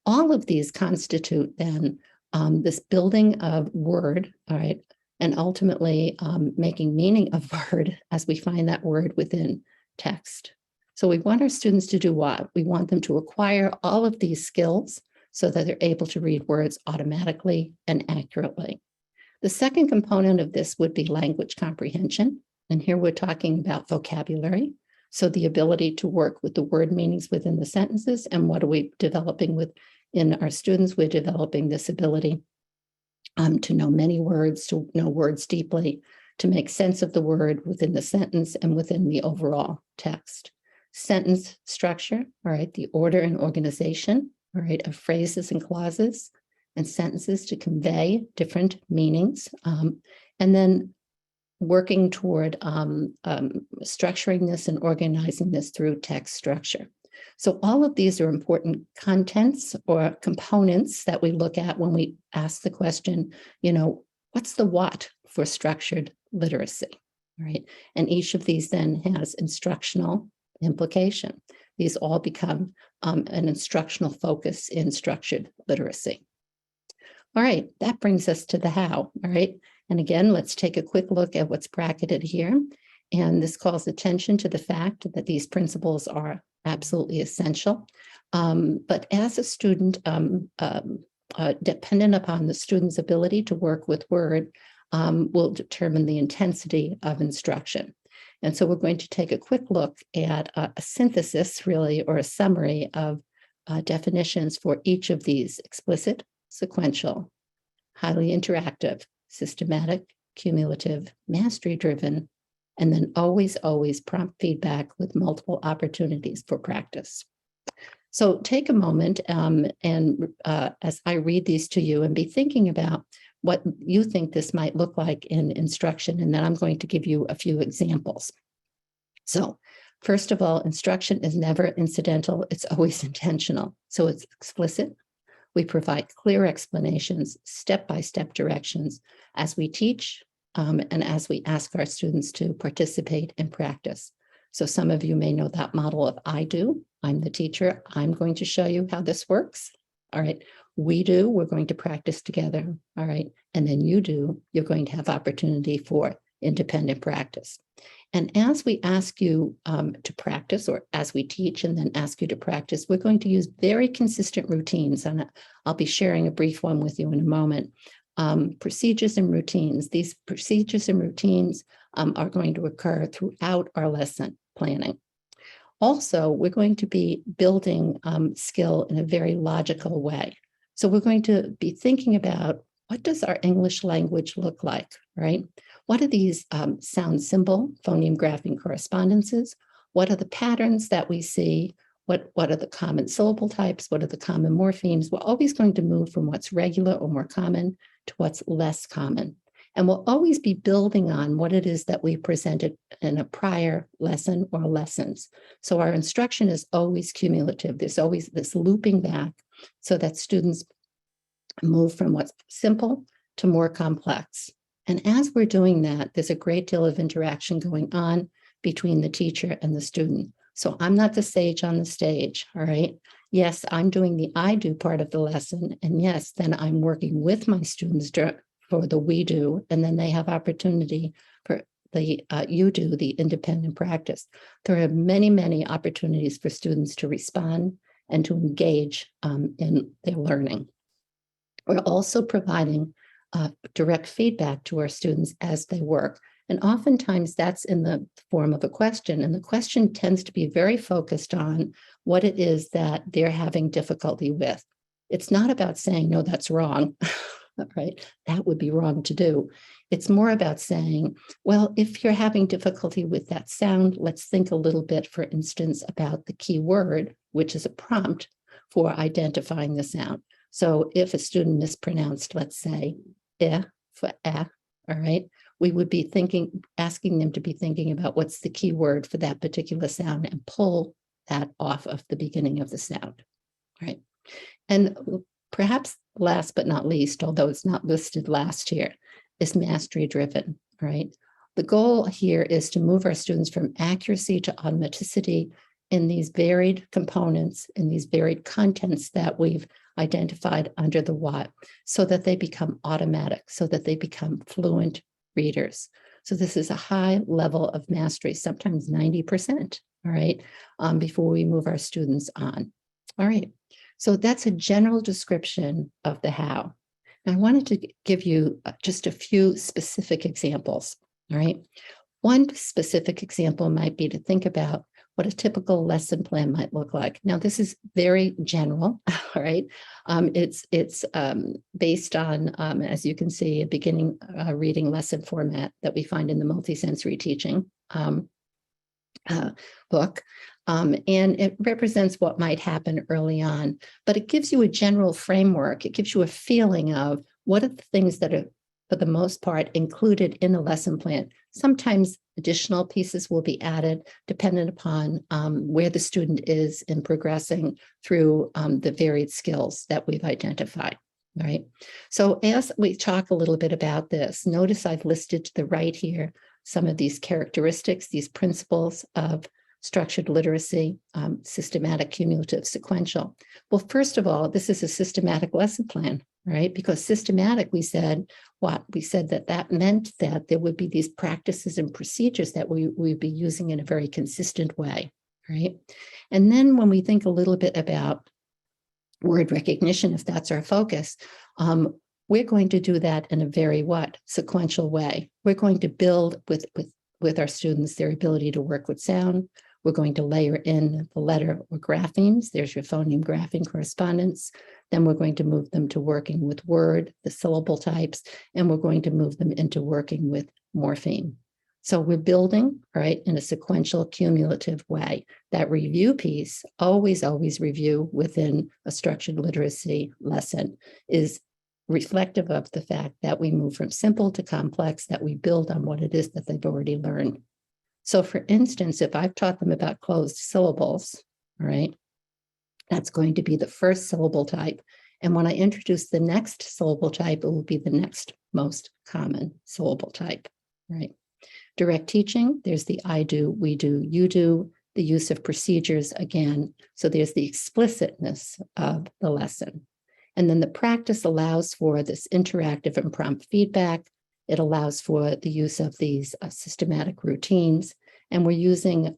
S3: All of these constitute then this building of word, all right, and ultimately making meaning of word as we find that word within text. So we want our students to do what? We want them to acquire all of these skills so that they're able to read words automatically and accurately. The second component of this would be language comprehension. And here we're talking about vocabulary. So the ability to work with the word meanings within the sentences. And what are we developing within our students? We're developing this ability to know many words, to know words deeply, to make sense of the word within the sentence and within the overall text. sentence structure, all right, the order and organization, all right, of phrases and clauses and sentences to convey different meanings, and then working toward structuring this and organizing this through text structure. So all of these are important contents or components that we look at when we ask the question, what's the what for structured literacy, right? And each of these then has instructional implication. These all become an instructional focus in structured literacy. All right, that brings us to the how, all right? And again, let's take a quick look at what's bracketed here. And this calls attention to the fact that these principles are absolutely essential. But as a student, dependent upon the student's ability to work with word, will determine the intensity of instruction. And so we're going to take a quick look at a synthesis, really, or a summary of definitions for each of these: explicit, sequential, highly interactive, systematic, cumulative, mastery-driven, and then always prompt feedback with multiple opportunities for practice. So take a moment and as I read these to you, and be thinking about what you think this might look like in instruction, and then I'm going to give you a few examples. So first of all, instruction is never incidental, it's always intentional. So it's explicit. We provide clear explanations, step-by-step directions as we teach and as we ask our students to participate in practice. So some of you may know that model of I do. I'm the teacher. I'm going to show you how this works. All right. We do. We're going to practice together. All right. And then you do. You're going to have opportunity for independent practice. And as we ask you to practice, or as we teach and then ask you to practice, we're going to use very consistent routines. And I'll be sharing a brief one with you in a moment. Procedures and routines. These procedures and routines are going to occur throughout our lesson planning. Also, we're going to be building skill in a very logical way. So we're going to be thinking about, what does our English language look like, right? What are these sound symbol, phoneme graphing correspondences? What are the patterns that we see? What are the common syllable types? What are the common morphemes? We're always going to move from what's regular or more common to what's less common. And we'll always be building on what it is that we presented in a prior lesson or lessons. So our instruction is always cumulative. There's always this looping back so that students move from what's simple to more complex. And as we're doing that, there's a great deal of interaction going on between the teacher and the student. So I'm not the sage on the stage, all right? Yes, I'm doing the I do part of the lesson. And yes, then I'm working with my students for the we do, and then they have opportunity for the you do, the independent practice. There are many opportunities for students to respond and to engage in their learning. We're also providing direct feedback to our students as they work. And oftentimes that's in the form of a question. And the question tends to be very focused on what it is that they're having difficulty with. It's not about saying, no, that's wrong, right? That would be wrong to do. It's more about saying, well, if you're having difficulty with that sound, let's think a little bit, for instance, about the key word, which is a prompt for identifying the sound. So if a student mispronounced, let's say, for all right, we would be asking them to be thinking about what's the key word for that particular sound and pull that off of the beginning of the sound, right? And perhaps last but not least, although it's not listed last here, is mastery driven, right? The goal here is to move our students from accuracy to automaticity in these varied components, in these varied contents that we've identified under the what, so that they become automatic, so that they become fluent readers. So this is a high level of mastery, sometimes 90%, all right, before we move our students on. All right, so that's a general description of the how. And I wanted to give you just a few specific examples, all right? One specific example might be to think about what a typical lesson plan might look like. Now, this is very general, all right? It's based on, as you can see, a beginning reading lesson format that we find in the multisensory teaching book. And it represents what might happen early on, but it gives you a general framework. It gives you a feeling of what are the things that are, for the most part, included in a lesson plan. Sometimes additional pieces will be added dependent upon where the student is in progressing through the varied skills that we've identified, right? So as we talk a little bit about this, notice I've listed to the right here some of these characteristics, these principles of structured literacy, systematic, cumulative, sequential. Well, first of all, this is a systematic lesson plan, right? Because systematic, we said what? We said that meant that there would be these practices and procedures that we'd be using in a very consistent way, right? And then when we think a little bit about word recognition, if that's our focus, we're going to do that in a very sequential way. We're going to build with our students their ability to work with sound. We're going to layer in the letter or graphemes. There's your phoneme grapheme correspondence. Then we're going to move them to working with word, the syllable types, and we're going to move them into working with morpheme. So we're building, right, in a sequential, cumulative way. That review piece, always review within a structured literacy lesson, is reflective of the fact that we move from simple to complex, that we build on what it is that they've already learned. So for instance, if I've taught them about closed syllables, all right, that's going to be the first syllable type. And when I introduce the next syllable type, it will be the next most common syllable type, right? Direct teaching, there's the I do, we do, you do, the use of procedures again. So there's the explicitness of the lesson. And then the practice allows for this interactive and prompt feedback. It allows for the use of these systematic routines. And we're using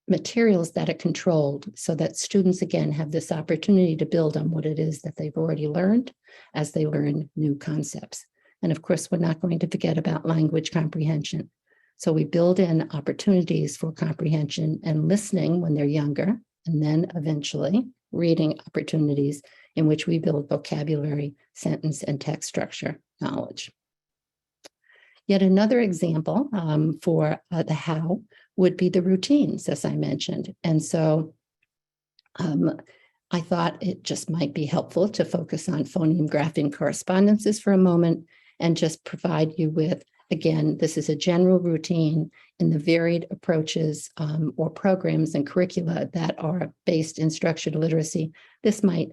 S3: materials that are controlled so that students, again, have this opportunity to build on what it is that they've already learned as they learn new concepts. And of course, we're not going to forget about language comprehension. So we build in opportunities for comprehension and listening when they're younger, and then eventually reading opportunities in which we build vocabulary, sentence, and text structure knowledge. Yet another example for the how would be the routines, as I mentioned. And so I thought it just might be helpful to focus on phoneme grapheme correspondences for a moment and just provide you with, again, this is a general routine in the varied approaches or programs and curricula that are based in structured literacy. This might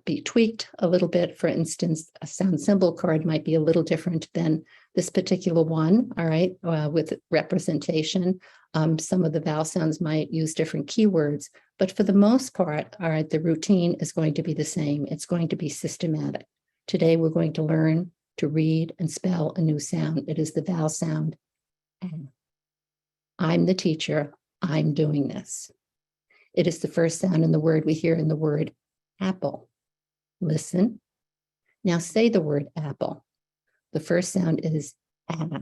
S3: be tweaked a little bit. For instance, a sound symbol card might be a little different than this particular one, all right, with representation. Some of the vowel sounds might use different keywords, but for the most part, all right, the routine is going to be the same. It's going to be systematic. Today, we're going to learn to read and spell a new sound. It is the vowel sound. I'm the teacher. I'm doing this. It is the first sound in the word we hear in the word apple. Listen. Now say the word apple. The first sound is ah.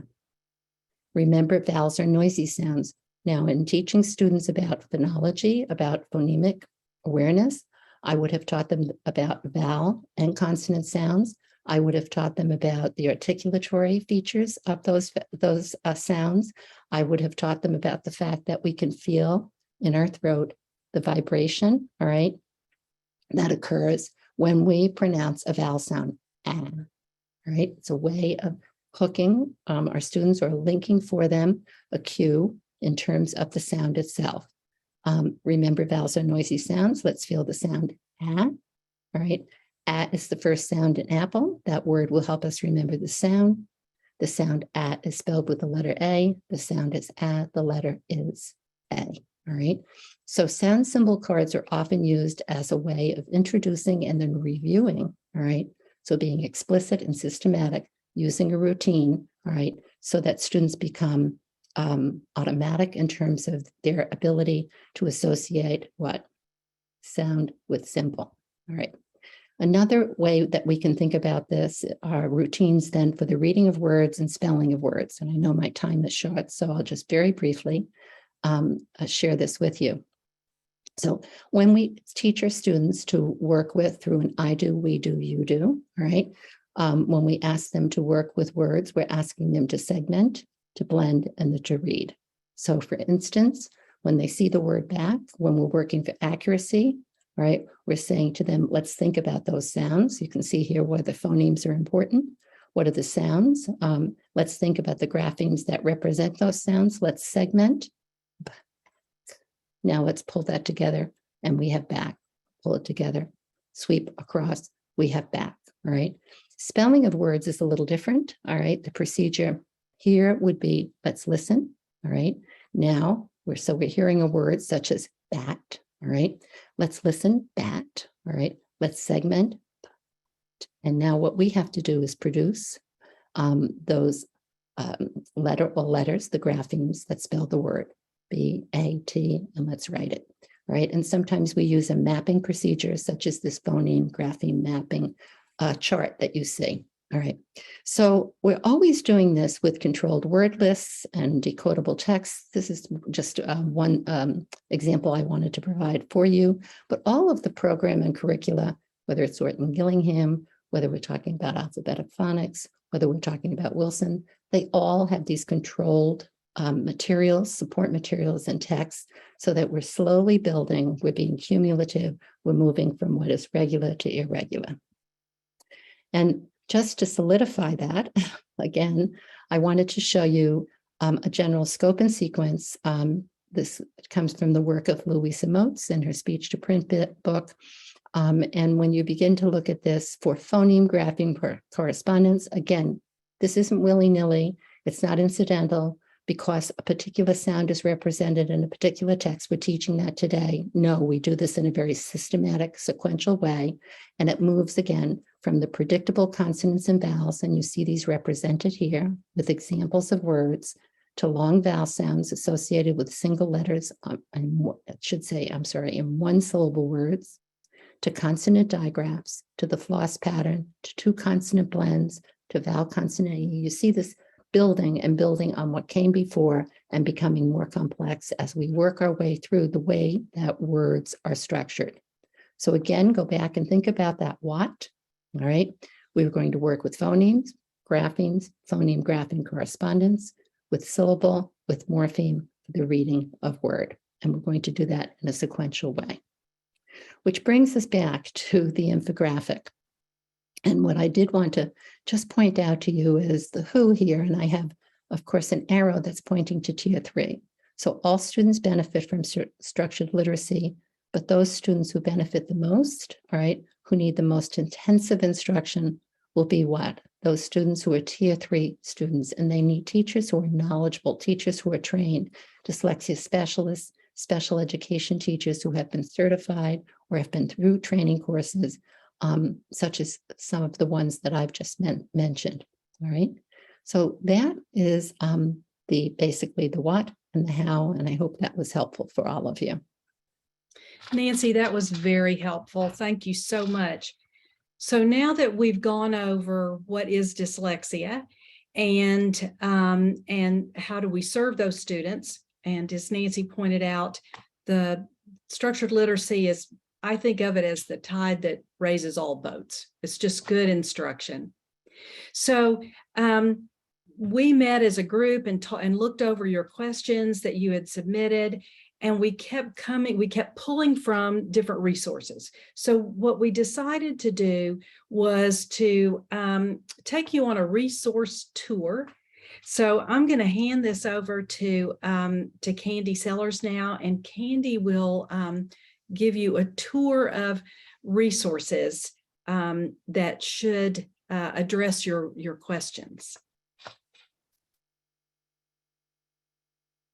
S3: Remember, vowels are noisy sounds. Now, in teaching students about phonology, about phonemic awareness, I would have taught them about vowel and consonant sounds. I would have taught them about the articulatory features of those sounds. I would have taught them about the fact that we can feel in our throat the vibration, all right, that occurs when we pronounce a vowel sound, ah, all right? It's a way of hooking our students or linking for them a cue in terms of the sound itself. Remember, vowels are noisy sounds. Let's feel the sound ah, all right? Ah is the first sound in apple. That word will help us remember the sound. The sound ah is spelled with the letter A. The sound is ah, the letter is A, all right? So sound symbol cards are often used as a way of introducing and then reviewing, all right? So being explicit and systematic, using a routine, all right, so that students become automatic in terms of their ability to associate what? Sound with symbol, all right? Another way that we can think about this are routines then for the reading of words and spelling of words. And I know my time is short, so I'll just very briefly share this with you. So when we teach our students to work with through an I do, we do, you do, all right? When we ask them to work with words, we're asking them to segment, to blend, and to read. So for instance, When they see the word back, when we're working for accuracy, right, we're saying to them, let's think about those sounds. You can see here where the phonemes are important. What are the sounds? Let's think about the graphemes that represent those sounds. Let's segment. Now let's pull that together and we have back. Pull it together, sweep across, we have back, all right? Spelling of words is a little different, all right? The procedure here would be, let's listen, all right? Now, we're hearing a word such as bat, all right? Let's listen, bat, all right? Let's segment. And now what we have to do is produce those letters, the graphemes that spell the word, B-A-T, and let's write it. Right. And sometimes we use a mapping procedure such as this phoneme grapheme mapping chart that you see. All right. So we're always doing this with controlled word lists and decodable text. This is just one example I wanted to provide for you. But all of the program and curricula, whether it's Orton Gillingham, whether we're talking about alphabetic phonics, whether we're talking about Wilson, they all have these controlled materials, support materials and text, so that we're slowly building, we're being cumulative, we're moving from what is regular to irregular. And just to solidify that, again, I wanted to show you a general scope and sequence. This comes from the work of Louisa Moats in her speech to print book. And when you begin to look at this for phoneme grapheme correspondence, again, this isn't willy-nilly, it's not incidental. Because a particular sound is represented in a particular text, we're teaching that today. No, we do this in a very systematic, sequential way, and it moves again from the predictable consonants and vowels, and you see these represented here with examples of words, to long vowel sounds associated with single letters, in one syllable words, to consonant digraphs, to the floss pattern, to two consonant blends, to vowel consonant. You see this building and building on what came before and becoming more complex as we work our way through the way that words are structured. So again, go back and think about that what, all right? We're going to work with phonemes, graphemes, phoneme grapheme correspondence, with syllable, with morpheme, the reading of word. And we're going to do that in a sequential way. Which brings us back to the infographic. And what I did want to just point out to you is the who here, and I have, of course, an arrow that's pointing to tier 3. So all students benefit from structured literacy, but those students who benefit the most, all right, who need the most intensive instruction will be what? Those students who are tier 3 students, and they need teachers who are knowledgeable, teachers who are trained, dyslexia specialists, special education teachers who have been certified or have been through training courses, such as some of the ones that I've just mentioned, all right? So that is basically the what and the how, and I hope that was helpful for all of you.
S2: Nancy, that was very helpful. Thank you so much. So now that we've gone over what is dyslexia and how do we serve those students, and as Nancy pointed out, the structured literacy is, I think of it as the tide that raises all boats. It's just good instruction. So we met as a group and looked over your questions that you had submitted, and we kept pulling from different resources. So what we decided to do was to take you on a resource tour. So I'm going to hand this over to Candy Sellers now, and Candy will give you a tour of resources that should address your questions.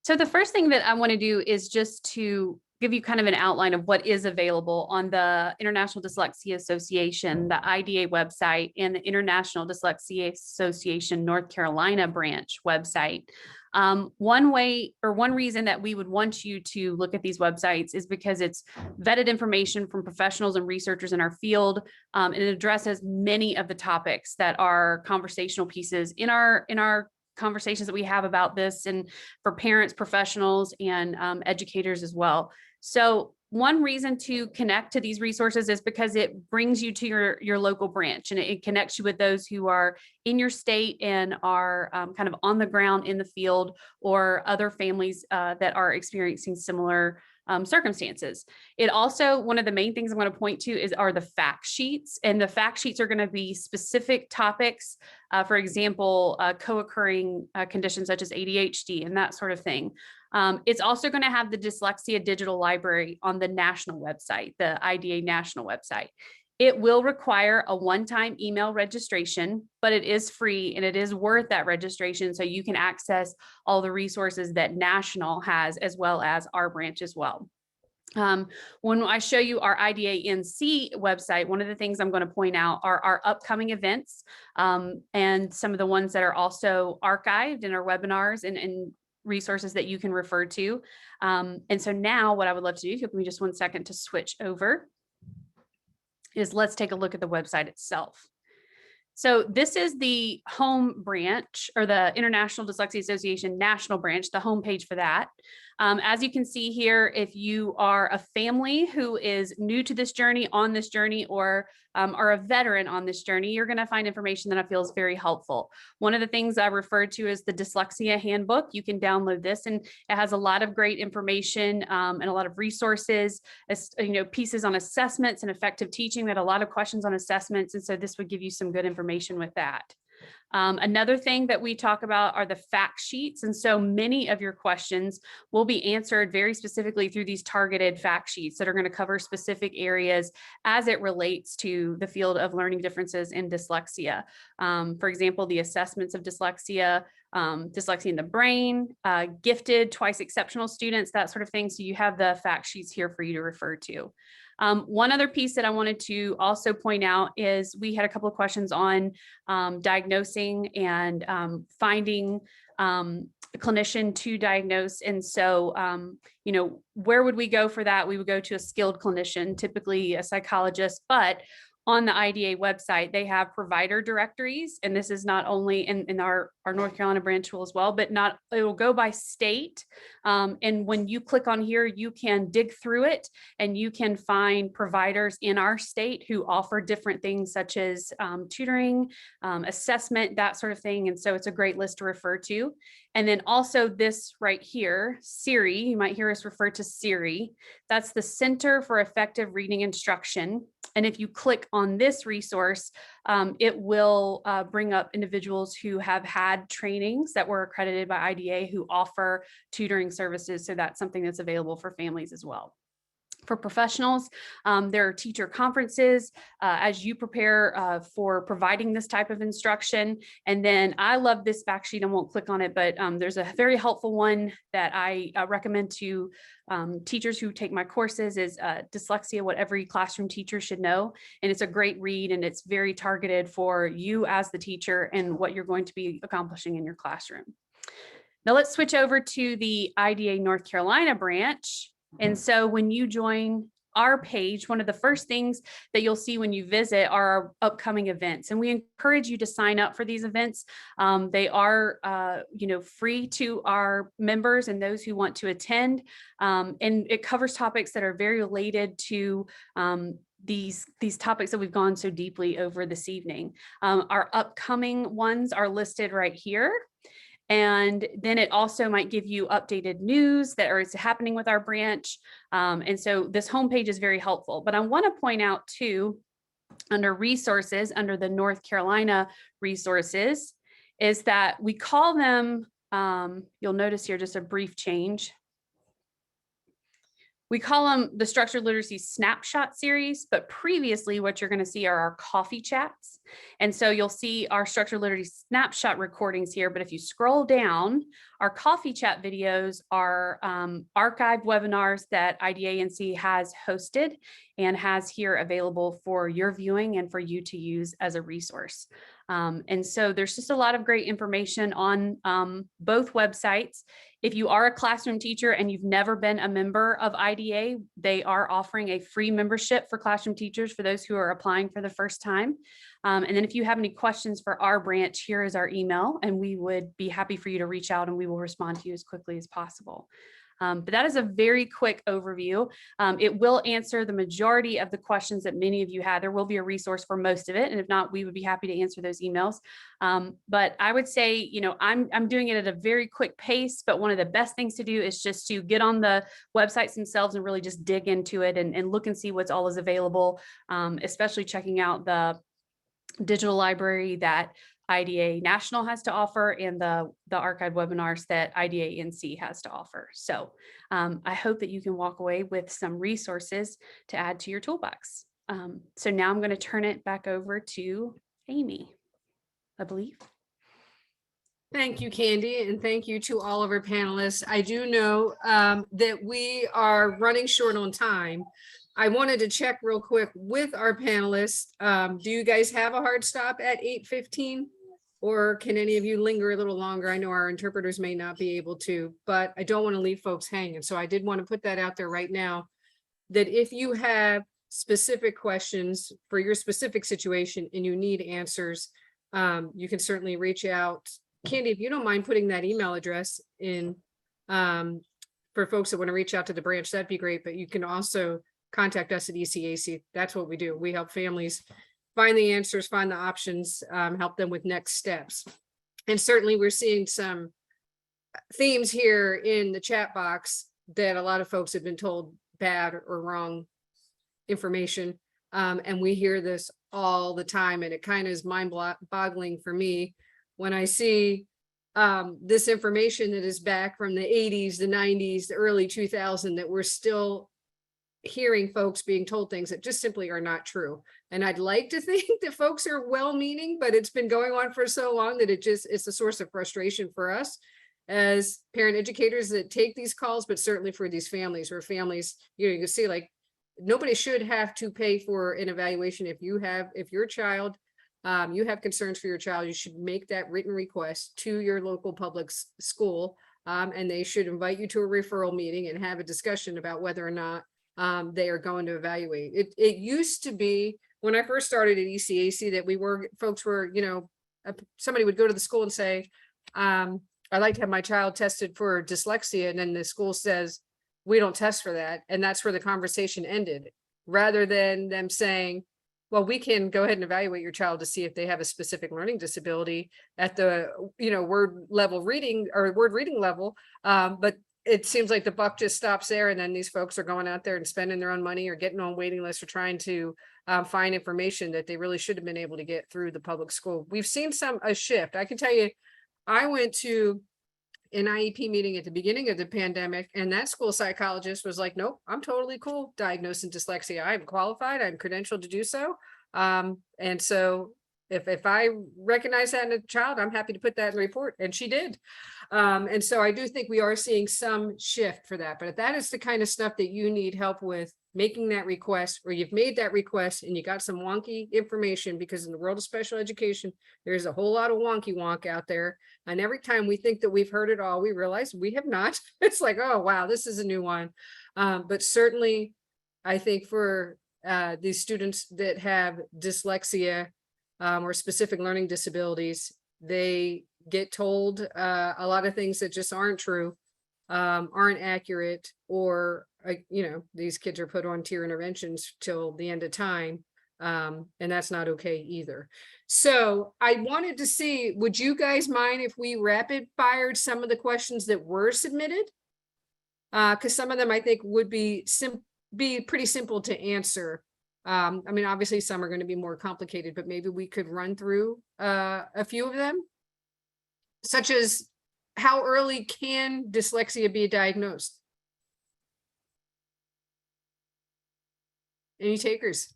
S5: So the first thing that I want to do is just to give you kind of an outline of what is available on the International Dyslexia Association, the IDA website, and the International Dyslexia Association North Carolina branch website. One reason that we would want you to look at these websites is because it's vetted information from professionals and researchers in our field, and it addresses many of the topics that are conversational pieces in our conversations that we have about this, and for parents, professionals, and educators as well. So One reason to connect to these resources is because it brings you to your local branch, and it connects you with those who are in your state and are kind of on the ground in the field, or other families that are experiencing similar circumstances. It also, one of the main things I'm going to point to are the fact sheets, and the fact sheets are going to be specific topics, for example, co-occurring conditions such as ADHD and that sort of thing. It's also going to have the Dyslexia Digital Library on the national website, the IDA national website. It will require a one-time email registration, but it is free and it is worth that registration, so you can access all the resources that National has, as well as our branch as well. When I show you our IDA NC website, one of the things I'm going to point out are our upcoming events, and some of the ones that are also archived in our webinars and resources that you can refer to. And so now what I would love to do, if you'll give me just 1 second to switch over, is let's take a look at the website itself. So this is the home branch, or the International Dyslexia Association national branch, the homepage for that. As you can see here, if you are a family who is new to this journey, on this journey, or are a veteran on this journey, you're going to find information that I feel is very helpful. One of the things I referred to is the Dyslexia Handbook. You can download this, and it has a lot of great information and a lot of resources, pieces on assessments and effective teaching. We had a lot of questions on assessments, and so this would give you some good information with that. Another thing that we talk about are the fact sheets. And so many of your questions will be answered very specifically through these targeted fact sheets that are going to cover specific areas as it relates to the field of learning differences in dyslexia. For example, the assessments of dyslexia, dyslexia in the brain, gifted, twice exceptional students, that sort of thing. So you have the fact sheets here for you to refer to. One other piece that I wanted to also point out is we had a couple of questions on diagnosing and finding a clinician to diagnose. And so, where would we go for that? We would go to a skilled clinician, typically a psychologist, but on the IDA website, they have provider directories, and this is not only in our North Carolina branch tool as well, but it will go by state. And when you click on here, you can dig through it and you can find providers in our state who offer different things such as tutoring, assessment, that sort of thing. And so it's a great list to refer to. And then also this right here, CERI, you might hear us refer to CERI. That's the Center for Effective Reading Instruction. And if you click on this resource, it will bring up individuals who have had trainings that were accredited by IDA who offer tutoring services. So that's something that's available for families as well. For professionals, there are teacher conferences as you prepare for providing this type of instruction. And then I love this fact sheet. I won't click on it, but there's a very helpful one that I recommend to teachers who take my courses, is Dyslexia, What Every Classroom Teacher Should Know. And it's a great read, and it's very targeted for you as the teacher and what you're going to be accomplishing in your classroom. Now let's switch over to the IDA North Carolina branch. And so when you join our page, one of the first things that you'll see when you visit are our upcoming events. And we encourage you to sign up for these events. They are, free to our members and those who want to attend. And it covers topics that are very related to these topics that we've gone so deeply over this evening. Our upcoming ones are listed right here. And then it also might give you updated news that is happening with our branch. And so this homepage is very helpful. But I want to point out too, under resources, under the North Carolina resources, is that we call them, you'll notice here just a brief change. We call them the Structured Literacy Snapshot series, but previously what you're going to see are our coffee chats. And so you'll see our Structured Literacy Snapshot recordings here, but if you scroll down, our coffee chat videos are archived webinars that IDA-NC has hosted and has here available for your viewing and for you to use as a resource. And so there's just a lot of great information on both websites. If you are a classroom teacher and you've never been a member of IDA, they are offering a free membership for classroom teachers for those who are applying for the first time. And then if you have any questions for our branch, here is our email, and we would be happy for you to reach out and we will respond to you as quickly as possible. But that is a very quick overview. It will answer the majority of the questions that many of you had. There will be a resource for most of it. And if not, we would be happy to answer those emails. But I would say, you know, I'm doing it at a very quick pace, but one of the best things to do is just to get on the websites themselves and really just dig into it and look and see what's all is available, especially checking out the digital library that IDA National has to offer and the archived webinars that IDA NC has to offer. So I hope that you can walk away with some resources to add to your toolbox. So now I'm going to turn it back over to Amy, I believe.
S1: Thank you, Candy, and thank you to all of our panelists. I do know that we are running short on time. I wanted to check real quick with our panelists. Do you guys have a hard stop at 8:15? Or can any of you linger a little longer? I know our interpreters may not be able to, but I don't want to leave folks hanging. So I did want to put that out there right now, that if you have specific questions for your specific situation and you need answers, you can certainly reach out. Candy, if you don't mind putting that email address in for folks that want to reach out to the branch, that'd be great. But you can also contact us at ECAC. That's what we do. We help families find the answers, find the options, help them with next steps. And certainly we're seeing some themes here in the chat box that a lot of folks have been told bad or wrong information. And we hear this all the time, and it kind of is mind-boggling for me when I see this information that is back from the 80s, the 90s, the early 2000s, that we're still hearing folks being told things that just simply are not true. And I'd like to think that folks are well-meaning, but it's been going on for so long that it's a source of frustration for us as parent educators that take these calls, but certainly for these families, where families, you know, you can see, like, nobody should have to pay for an evaluation. If your child, you have concerns for your child, you should make that written request to your local public school, and they should invite you to a referral meeting and have a discussion about whether or not they are going to evaluate. It used to be, when I first started at ECAC, that folks were, you know, somebody would go to the school and say, I'd like to have my child tested for dyslexia. And then the school says, we don't test for that. And that's where the conversation ended, rather than them saying, well, we can go ahead and evaluate your child to see if they have a specific learning disability at the, you know, word reading level. But it seems like the buck just stops there. And then these folks are going out there and spending their own money or getting on waiting lists or trying to find information that they really should have been able to get through the public school. We've seen a shift. I can tell you, I went to an IEP meeting at the beginning of the pandemic, and that school psychologist was like, nope, I'm totally cool diagnosing dyslexia. I'm qualified, I'm credentialed to do so. And so if I recognize that in a child, I'm happy to put that in the report. And she did. And so I do think we are seeing some shift for that, but if that is the kind of stuff that you need help with, making that request, or you've made that request and you got some wonky information, because in the world of special education, there's a whole lot of wonk out there. And every time we think that we've heard it all, we realize we have not. It's like, oh, wow, this is a new one. But certainly I think for these students that have dyslexia or specific learning disabilities, they get told a lot of things that just aren't true, aren't accurate, or you know, these kids are put on tier interventions till the end of time, and that's not okay either. So I wanted to see, would you guys mind if we rapid fired some of the questions that were submitted? Because some of them I think would be pretty simple to answer. I mean, obviously some are going to be more complicated, but maybe we could run through a few of them, such as, how early can dyslexia be diagnosed? Any takers?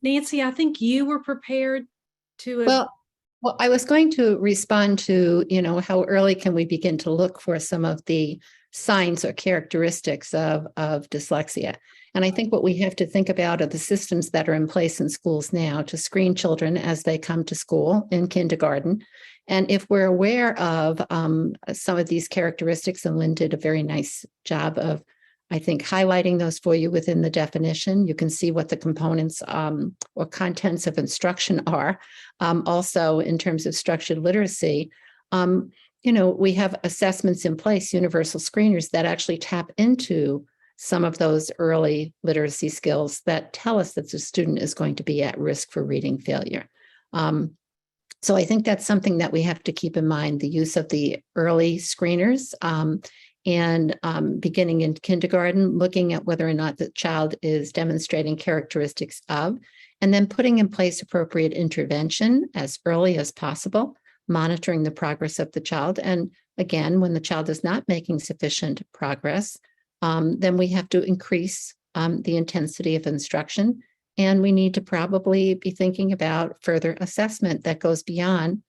S2: Nancy, I think you were prepared to.
S3: Well, I was going to respond to, you know, how early can we begin to look for some of the signs or characteristics of dyslexia. And I think what we have to think about are the systems that are in place in schools now to screen children as they come to school in kindergarten. And if we're aware of some of these characteristics, and Lynn did a very nice job of, I think, highlighting those for you within the definition. You can see what the components or contents of instruction are. Also, in terms of structured literacy, We have assessments in place, universal screeners that actually tap into some of those early literacy skills that tell us that the student is going to be at risk for reading failure. So I think that's something that we have to keep in mind, the use of the early screeners and beginning in kindergarten, looking at whether or not the child is demonstrating characteristics of, and then putting in place appropriate intervention as early as possible, monitoring the progress of the child. And again, when the child is not making sufficient progress, then we have to increase the intensity of instruction. And we need to probably be thinking about further assessment that goes beyond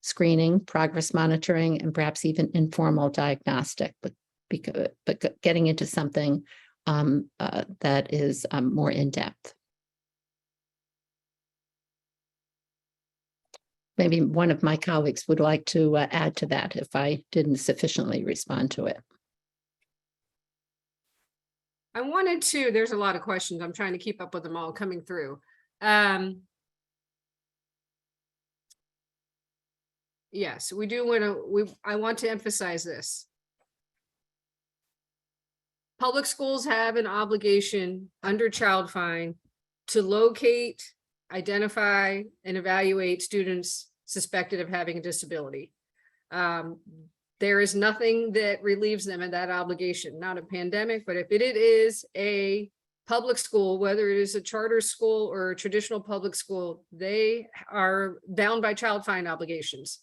S3: screening, progress monitoring, and perhaps even informal diagnostic, but getting into something that is more in-depth. Maybe one of my colleagues would like to add to that if I didn't sufficiently respond to it.
S1: I wanted to, there's a lot of questions. I'm trying to keep up with them all coming through. Yes, we do want to, I want to emphasize this. Public schools have an obligation under child fine to locate, identify, and evaluate students suspected of having a disability. There is nothing that relieves them of that obligation, not a pandemic, but if it is a public school, whether it is a charter school or a traditional public school, they are bound by child fine obligations.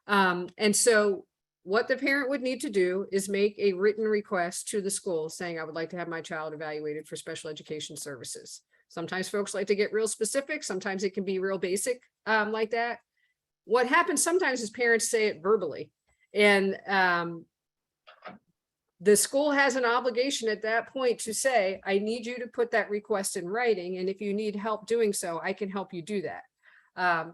S1: And so what the parent would need to do is make a written request to the school saying, I would like to have my child evaluated for special education services. Sometimes folks like to get real specific. Sometimes it can be real basic like that. What happens sometimes is parents say it verbally. And the school has an obligation at that point to say, I need you to put that request in writing. And if you need help doing so, I can help you do that.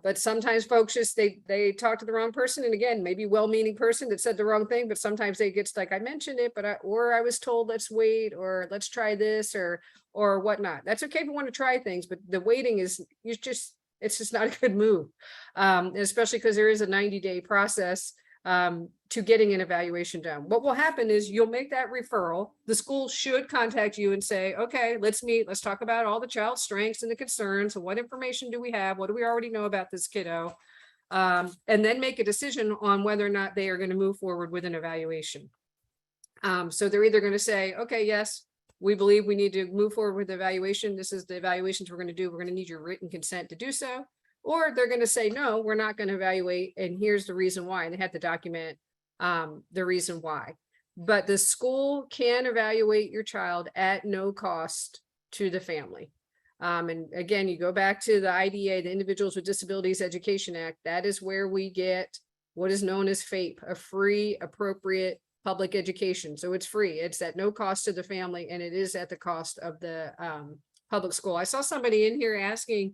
S1: But sometimes folks just, they talk to the wrong person. And again, maybe well-meaning person that said the wrong thing, but sometimes they get like, I mentioned it, but I was told, let's wait, or let's try this or whatnot. That's okay if you want to try things, but the waiting is, it's just not a good move. Especially because there is a 90-day process to getting an evaluation done. What will happen is you'll make that referral. The school should contact you and say, okay, let's meet. Let's talk about all the child's strengths and the concerns. And what information do we have? What do we already know about this kiddo? And then make a decision on whether or not they are going to move forward with an evaluation. So they're either going to say, okay, yes, we believe we need to move forward with the evaluation. This is the evaluations we're going to do. We're going to need your written consent to do so. Or they're going to say, no, we're not going to evaluate. And here's the reason why. And they have to document the reason why. But the school can evaluate your child at no cost to the family. And again, you go back to the IDA, the Individuals with Disabilities Education Act. That is where we get what is known as FAPE, a free, appropriate public education. So it's free. It's at no cost to the family, and it is at the cost of the public school. I saw somebody in here asking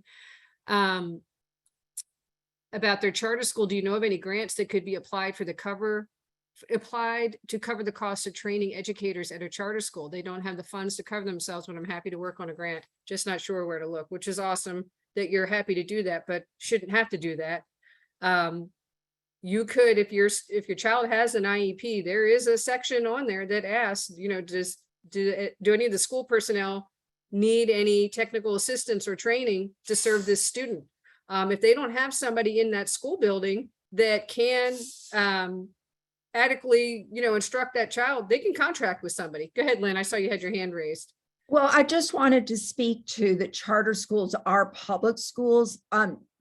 S1: about their charter school. Do you know of any grants that could be applied to cover the cost of training educators at a charter school? They don't have the funds to cover themselves, but I'm happy to work on a grant. Just not sure where to look, which is awesome that you're happy to do that, but shouldn't have to do that. You could, if your child has an IEP, there is a section on there that asks, do any of the school personnel need any technical assistance or training to serve this student? If they don't have somebody in that school building that can adequately, instruct that child, they can contract with somebody. Go ahead, Lynn. I saw you had your hand raised.
S4: Well, I just wanted to speak to the charter schools are public schools.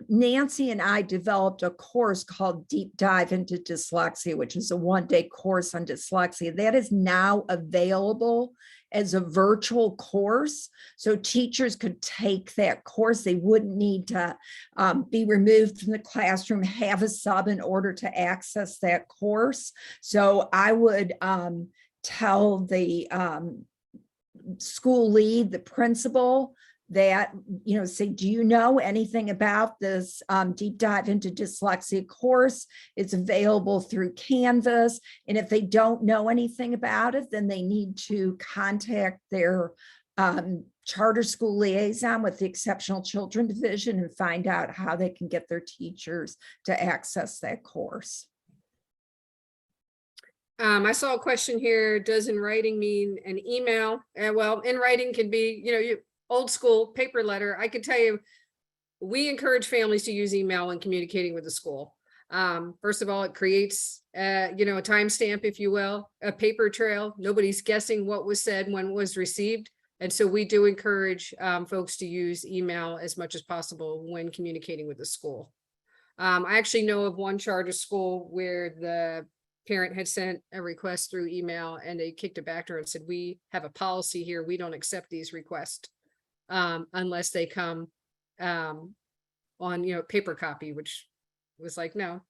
S4: Nancy and I developed a course called Deep Dive into Dyslexia, which is a one-day course on dyslexia that is now available as a virtual course. So teachers could take that course. They wouldn't need to be removed from the classroom, have a sub in order to access that course. So I would tell the school lead, the principal, that, say, do you know anything about this Deep Dive into Dyslexia course? It's available through Canvas. And if they don't know anything about it, then they need to contact their charter school liaison with the Exceptional Children Division and find out how they can get their teachers to access that course.
S1: I saw a question here, does in writing mean an email? Well, in writing can be, you old school paper letter. I can tell you, we encourage families to use email when communicating with the school. First of all, it creates, a timestamp, if you will, a paper trail. Nobody's guessing what was said when it was received. And so we do encourage folks to use email as much as possible when communicating with the school. I actually know of one charter school where the parent had sent a request through email and they kicked it back to her and said, we have a policy here. We don't accept these requests unless they come on, paper copy, which was like, no,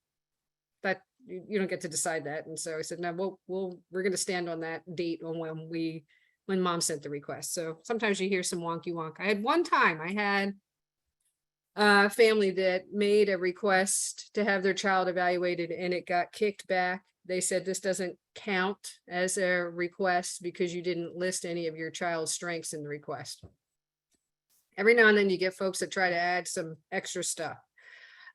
S1: that you don't get to decide that. And so I said, no, we're going to stand on that date on when mom sent the request. So sometimes you hear some wonky wonk. I had a family that made a request to have their child evaluated and it got kicked back. They said this doesn't count as a request because you didn't list any of your child's strengths in the request. Every now and then you get folks that try to add some extra stuff.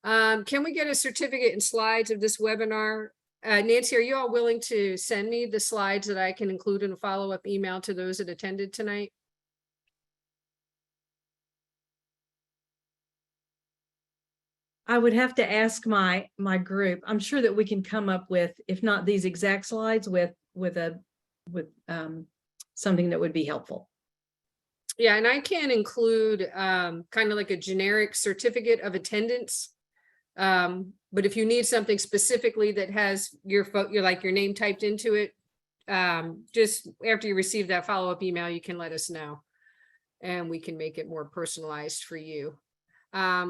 S1: Can we get a certificate and slides of this webinar? Nancy, are you all willing to send me the slides that I can include in a follow-up email to those that attended tonight?
S2: I would have to ask my group. I'm sure that we can come up with, if not these exact slides, with something that would be helpful.
S1: Yeah, and I can include kind of like a generic certificate of attendance. But if you need something specifically that has your name typed into it, just after you receive that follow-up email, you can let us know and we can make it more personalized for you. I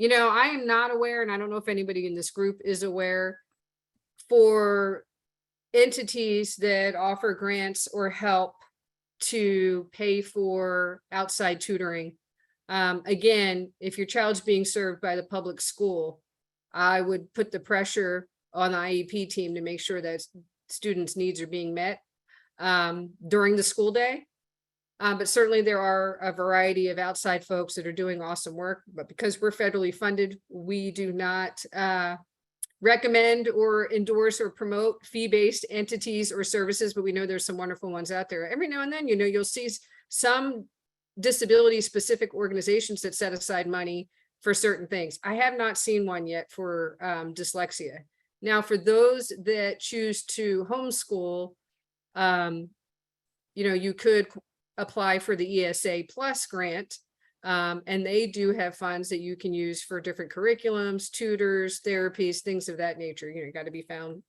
S1: am not aware, and I don't know if anybody in this group is aware, for entities that offer grants or help to pay for outside tutoring. Again, if your child's being served by the public school, I would put the pressure on the IEP team to make sure that students' needs are being met during the school day. But certainly there are a variety of outside folks that are doing awesome work, but because we're federally funded, we do not recommend or endorse or promote fee-based entities or services, but we know there's some wonderful ones out there. Every now and then, you'll see some disability specific organizations that set aside money for certain things. I have not seen one yet for dyslexia. Now, for those that choose to homeschool, you could apply for the ESA Plus grant, and they do have funds that you can use for different curriculums, tutors, therapies, things of that nature. You got to be found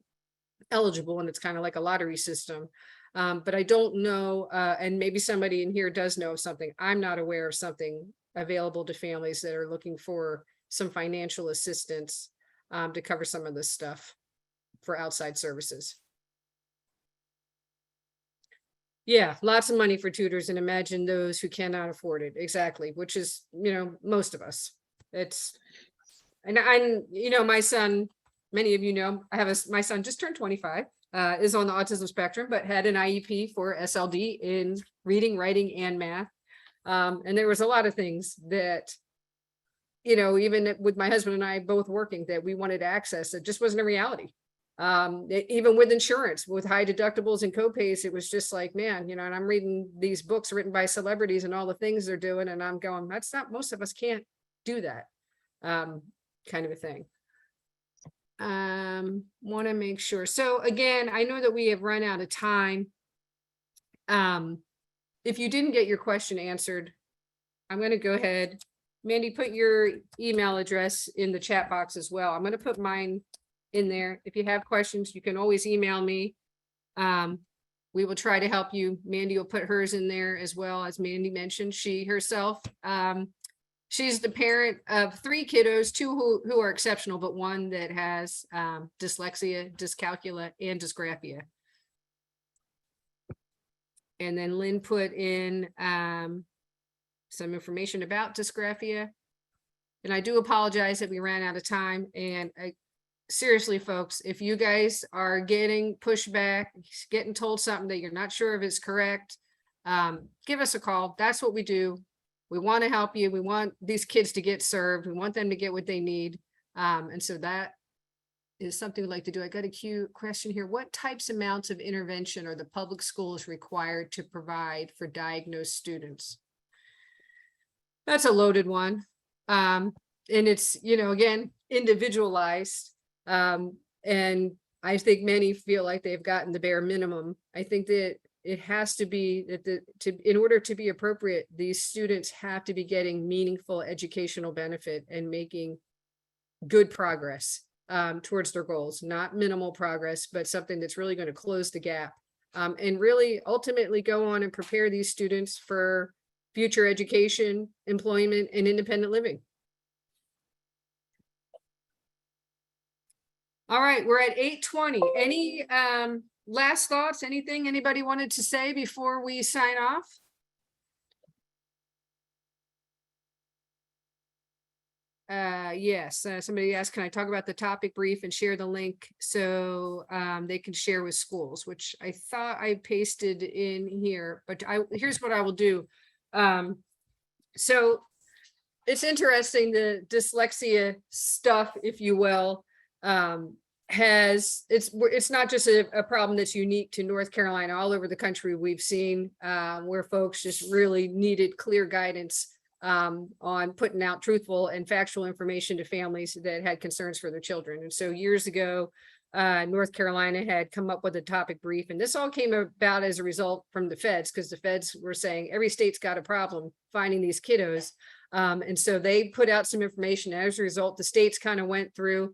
S1: eligible, and it's kind of like a lottery system. But I don't know, and maybe somebody in here does know of something. I'm not aware of something available to families that are looking for some financial assistance to cover some of this stuff for outside services. Yeah, lots of money for tutors, and imagine those who cannot afford it. Exactly, which is, most of us. And my son, many of you know, my son just turned 25, is on the autism spectrum, but had an IEP for SLD in reading, writing, and math. And there was a lot of things that, even with my husband and I both working, that we wanted to access. It just wasn't a reality. Even with insurance, with high deductibles and copays, it was just like, man, and I'm reading these books written by celebrities and all the things they're doing, and I'm going, that's not, most of us can't do that, kind of a thing. Want to make sure. So again, I know that we have run out of time. If you didn't get your question answered, I'm going to go ahead. Mandy, put your email address in the chat box as well. I'm going to put mine in there. If you have questions, you can always email me. We will try to help you. Mandy will put hers in there as well. As Mandy mentioned, she herself, she's the parent of 3 kiddos, 2 who are exceptional, but 1 that has dyslexia, dyscalculia, and dysgraphia. And then Lynn put in some information about dysgraphia. And I do apologize that we ran out of time. And seriously, folks, if you guys are getting pushback, getting told something that you're not sure if it's correct, give us a call. That's what we do. We want to help you. We want these kids to get served. We want them to get what they need. And so that is something we'd like to do. I got a question here. What types amounts of intervention are the public schools required to provide for diagnosed students? That's a loaded one. And it's, again, individualized. And I think many feel like they've gotten the bare minimum. I think that it has to be that in order to be appropriate, these students have to be getting meaningful educational benefit and making good progress towards their goals, not minimal progress, but something that's really going to close the gap and really ultimately go on and prepare these students for future education, employment, and independent living. All right, we're at 8:20. Any last thoughts? Anything anybody wanted to say before we sign off? Yes, somebody asked, can I talk about the topic brief and share the link so they can share with schools, which I thought I pasted in here, but here's what I will do. So it's interesting, the dyslexia stuff, if you will, it's not just a problem that's unique to North Carolina. All over the country, we've seen where folks just really needed clear guidance on putting out truthful and factual information to families that had concerns for their children. And so years ago, North Carolina had come up with a topic brief, and this all came about as a result from the feds, because the feds were saying every state's got a problem finding these kiddos. And so they put out some information. As a result, the states kind of went through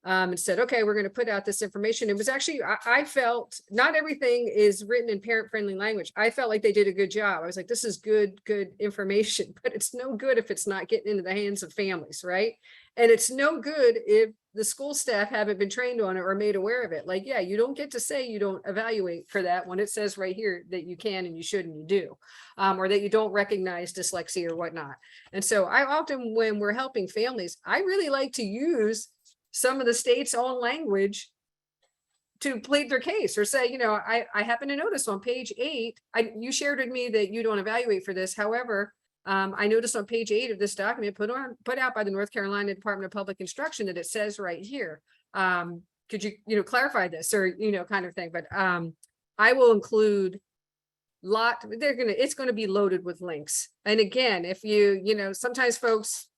S1: and said, okay, we're going to put out this information. It was actually, I felt not everything is written in parent-friendly language. I felt like they did a good job. I was like, this is good information, but it's no good if it's not getting into the hands of families, right? And it's no good if the school staff haven't been trained on it or made aware of it. Like, yeah, you don't get to say you don't evaluate for that when it says right here that you can and you should and you do, or that you don't recognize dyslexia or whatnot. And so I often, when we're helping families, I really like to use some of the state's own language to plead their case, or say, I happen to notice on page 8, you shared with me that you don't evaluate for this. However, I noticed on page 8 of this document put out by the North Carolina Department of Public Instruction that it says right here, could you clarify this, or, kind of thing. But I will include it's going to be loaded with links. And again, if sometimes folks,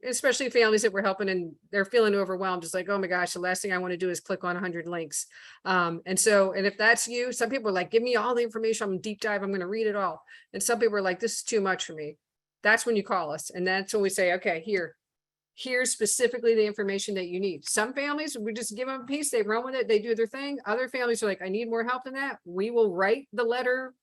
S1: especially families that we're helping, and they're feeling overwhelmed, just like, oh my gosh, the last thing I want to do is click on 100 links. And if that's you, some people are like, give me all the information, I'm going to deep dive, I'm going to read it all. And some people are like, this is too much for me. That's when you call us. And that's when we say, okay, here's specifically the information that you need. Some families, we just give them a piece, they run with it, they do their thing. Other families are like, I need more help than that. We will write the letter,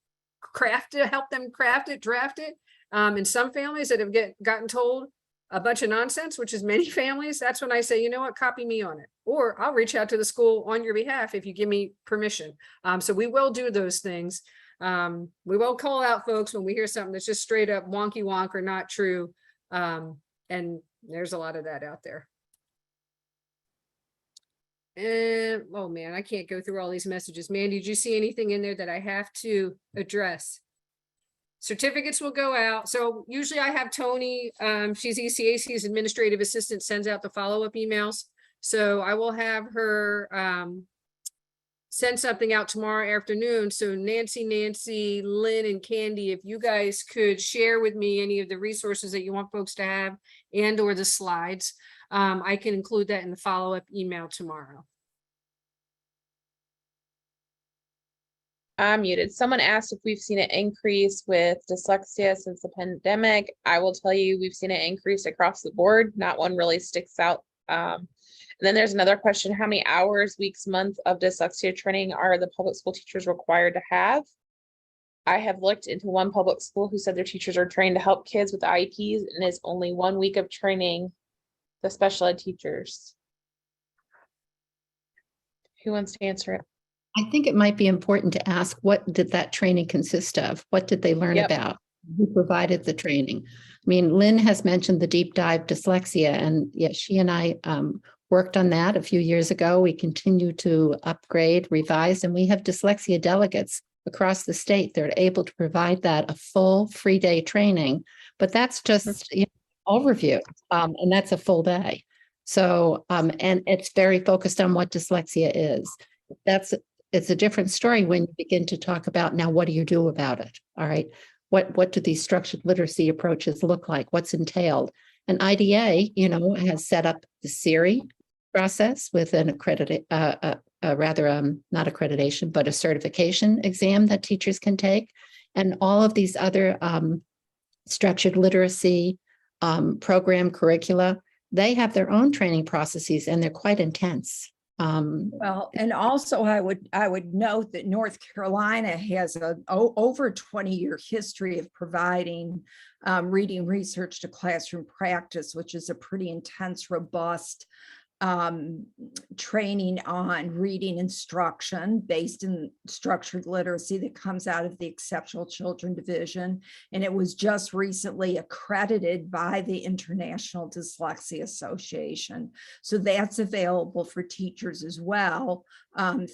S1: help them craft it, draft it. And some families that have gotten told a bunch of nonsense, which is many families, that's when I say, you know what, copy me on it, or I'll reach out to the school on your behalf if you give me permission. So we will do those things. We won't call out folks when we hear something that's just straight up wonky wonk or not true. And there's a lot of that out there. And oh man, I can't go through all these messages. Mandy, did you see anything in there that I have to address? Certificates will go out. So usually I have Tony, she's ECAC's administrative assistant, sends out the follow-up emails. So I will have her send something out tomorrow afternoon. So Nancy, Lynn, and Candy, if you guys could share with me any of the resources that you want folks to have and or the slides, I can include that in the follow-up email tomorrow.
S6: I'm muted. Someone asked if we've seen an increase with dyslexia since the pandemic. I will tell you, we've seen an increase across the board. Not one really sticks out. And then there's another question. How many hours, weeks, months of dyslexia training are the public school teachers required to have? I have looked into one public school who said their teachers are trained to help kids with IEPs, and it's only 1 week of training the special ed teachers. Who wants to answer it?
S3: I think it might be important to ask, what did that training consist of? What did they learn about? Who provided the training? I mean, Lynn has mentioned the deep dive dyslexia, and yes, she and I worked on that a few years ago. We continue to upgrade, revise, and we have dyslexia delegates across the state. They're able to provide that a full 3-day training, but that's just overview, and that's a full day. So, and it's very focused on what dyslexia is. It's a different story when you begin to talk about, now, what do you do about it? All right. What do these structured literacy approaches look like? What's entailed? And IDA, has set up the SERI process with an not accreditation, but a certification exam that teachers can take. And all of these other structured literacy program curricula, they have their own training processes, and they're quite intense.
S4: Well, and also I would note that North Carolina has over 20-year history of providing reading research to classroom practice, which is a pretty intense, robust training on reading instruction based in structured literacy that comes out of the Exceptional Children Division. And it was just recently accredited by the International Dyslexia Association. So that's available for teachers as well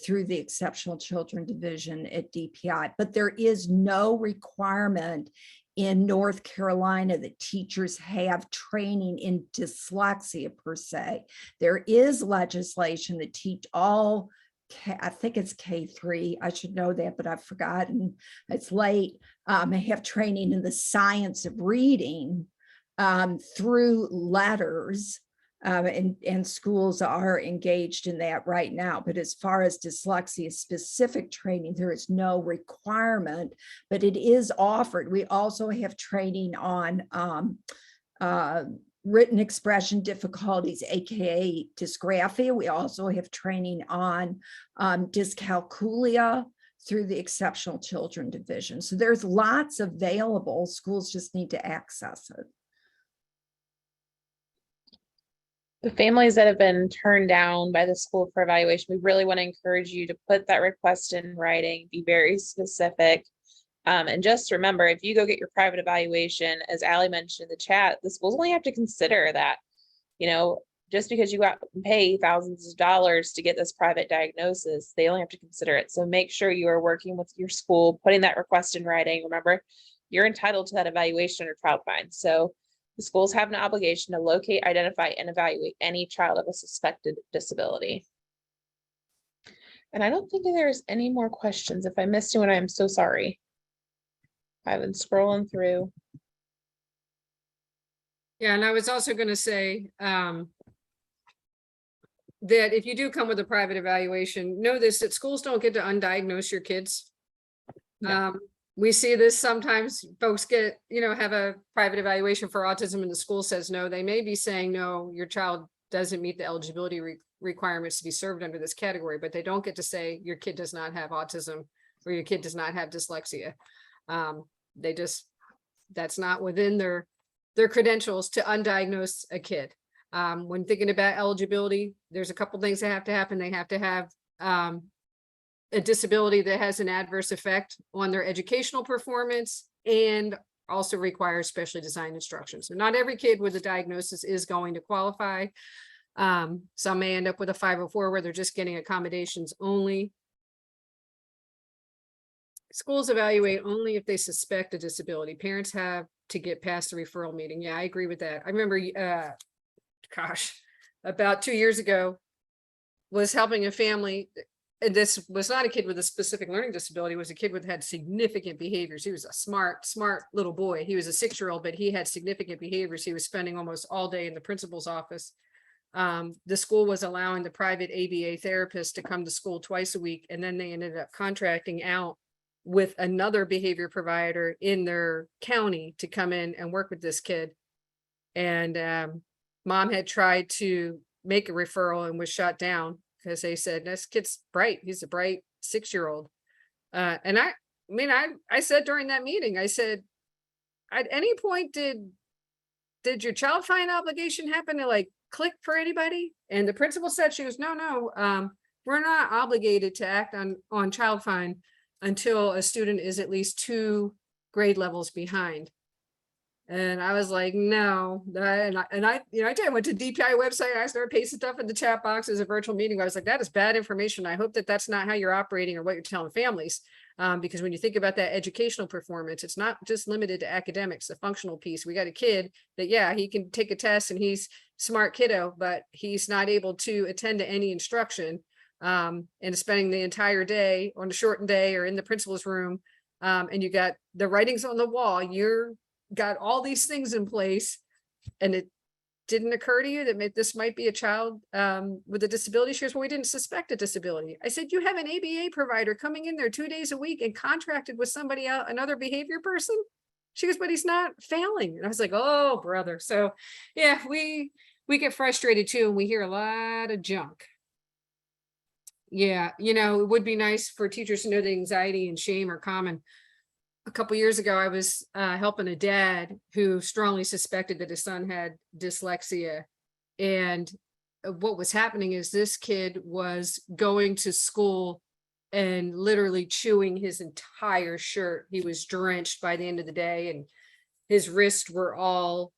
S4: through the Exceptional Children Division at DPI. But there is no requirement in North Carolina that teachers have training in dyslexia per se. There is legislation that teach all, I think it's K3, I should know that, but I've forgotten, it's late. I have training in the science of reading through letters. And schools are engaged in that right now. But as far as dyslexia specific training, there is no requirement, but it is offered. We also have training on written expression difficulties, AKA dysgraphia. We also have training on dyscalculia through the Exceptional Children Division. So there's lots available. Schools just need to access it.
S6: The families that have been turned down by the school for evaluation, we really want to encourage you to put that request in writing, be very specific. And just remember, if you go get your private evaluation, as Allie mentioned in the chat, the schools only have to consider that, just because you got to pay thousands of dollars to get this private diagnosis, they only have to consider it. So make sure you are working with your school, putting that request in writing. Remember, you're entitled to that evaluation or child find. So the schools have an obligation to locate, identify, and evaluate any child of a suspected disability. And I don't think there's any more questions. If I missed one, I'm so sorry. I've been scrolling through.
S1: Yeah, and I was also going to say that if you do come with a private evaluation, know this, that schools don't get to undiagnose your kids. No. We see this sometimes. Folks get, have a private evaluation for autism and the school says no. They may be saying, no, your child doesn't meet the eligibility requirements to be served under this category, but they don't get to say your kid does not have autism or your kid does not have dyslexia. That's not within their credentials to undiagnose a kid. When thinking about eligibility, there's a couple things that have to happen. They have to have a disability that has an adverse effect on their educational performance and also requires specially designed instruction. So not every kid with a diagnosis is going to qualify. Some may end up with a 504 where they're just getting accommodations only. Schools evaluate only if they suspect a disability. Parents have to get past the referral meeting. Yeah, I agree with that. I remember, about 2 years ago, was helping a family. And this was not a kid with a specific learning disability. It was a kid with had significant behaviors. He was a smart little boy. He was a 6-year-old, but he had significant behaviors. He was spending almost all day in the principal's office. The school was allowing the private ABA therapist to come to school twice a week. And then they ended up contracting out with another behavior provider in their county to come in and work with this kid. And mom had tried to make a referral and was shot down because they said, this kid's bright. He's a bright 6-year-old. And I said during that meeting, I said, at any point, did your child find obligation happen to like click for anybody? And the principal said, she goes, no, we're not obligated to act on child find until a student is at least 2 grade levels behind. And I was like, no, I did. I went to DPI website. I started pasting stuff in the chat box as a virtual meeting. I was like, that is bad information. I hope that that's not how you're operating or what you're telling families. Because when you think about that educational performance, it's not just limited to academics, the functional piece. We got a kid that, yeah, he can take a test and he's smart kiddo, but he's not able to attend to any instruction and spending the entire day on a shortened day or in the principal's room. And you got the writings on the wall. You're got all these things in place, and it didn't occur to you that this might be a child with a disability. She goes, well, we didn't suspect a disability. I said, you have an ABA provider coming in there 2 days a week and contracted with somebody else, another behavior person. She goes, but he's not failing. And I was like, oh, brother. So yeah, we get frustrated too, and we hear a lot of junk. Yeah, it would be nice for teachers to know that anxiety and shame are common. A couple years ago, I was helping a dad who strongly suspected that his son had dyslexia. And what was happening is this kid was going to school and literally chewing his entire shirt. He was drenched by the end of the day, and his wrists were all,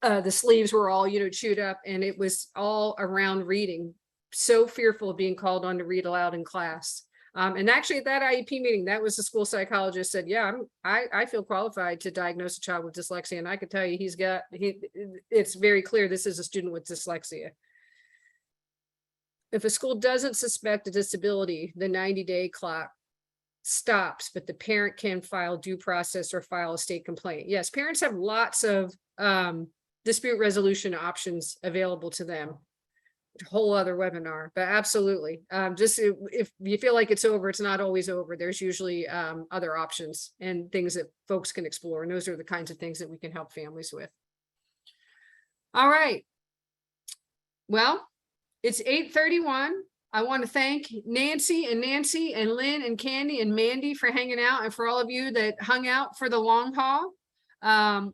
S1: the sleeves were all, chewed up, and it was all around reading. So fearful of being called on to read aloud in class. And actually at that IEP meeting, that was the school psychologist said, yeah, I feel qualified to diagnose a child with dyslexia. And I could tell you it's very clear this is a student with dyslexia. If a school doesn't suspect a disability, the 90-day clock stops, but the parent can file due process or file a state complaint. Yes, parents have lots of dispute resolution options available to them. Whole other webinar, but absolutely. Just if you feel like it's over, it's not always over. There's usually other options and things that folks can explore. And those are the kinds of things that we can help families with. All right. Well, it's 8:31. I want to thank Nancy and Lynn and Candy and Mandy for hanging out, and for all of you that hung out for the long haul.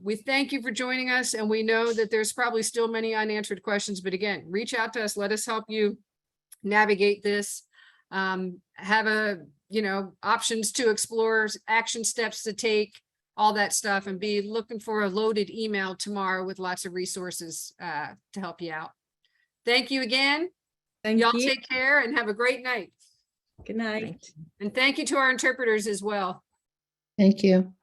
S1: We thank you for joining us, and we know that there's probably still many unanswered questions, but again, reach out to us. Let us help you navigate this. Have options to explore, action steps to take, all that stuff, and be looking for a loaded email tomorrow with lots of resources to help you out. Thank you again.
S2: Thank
S1: Y'all
S2: you.
S1: take care and have a great night.
S2: Good night.
S1: And thank you to our interpreters as well.
S3: Thank you.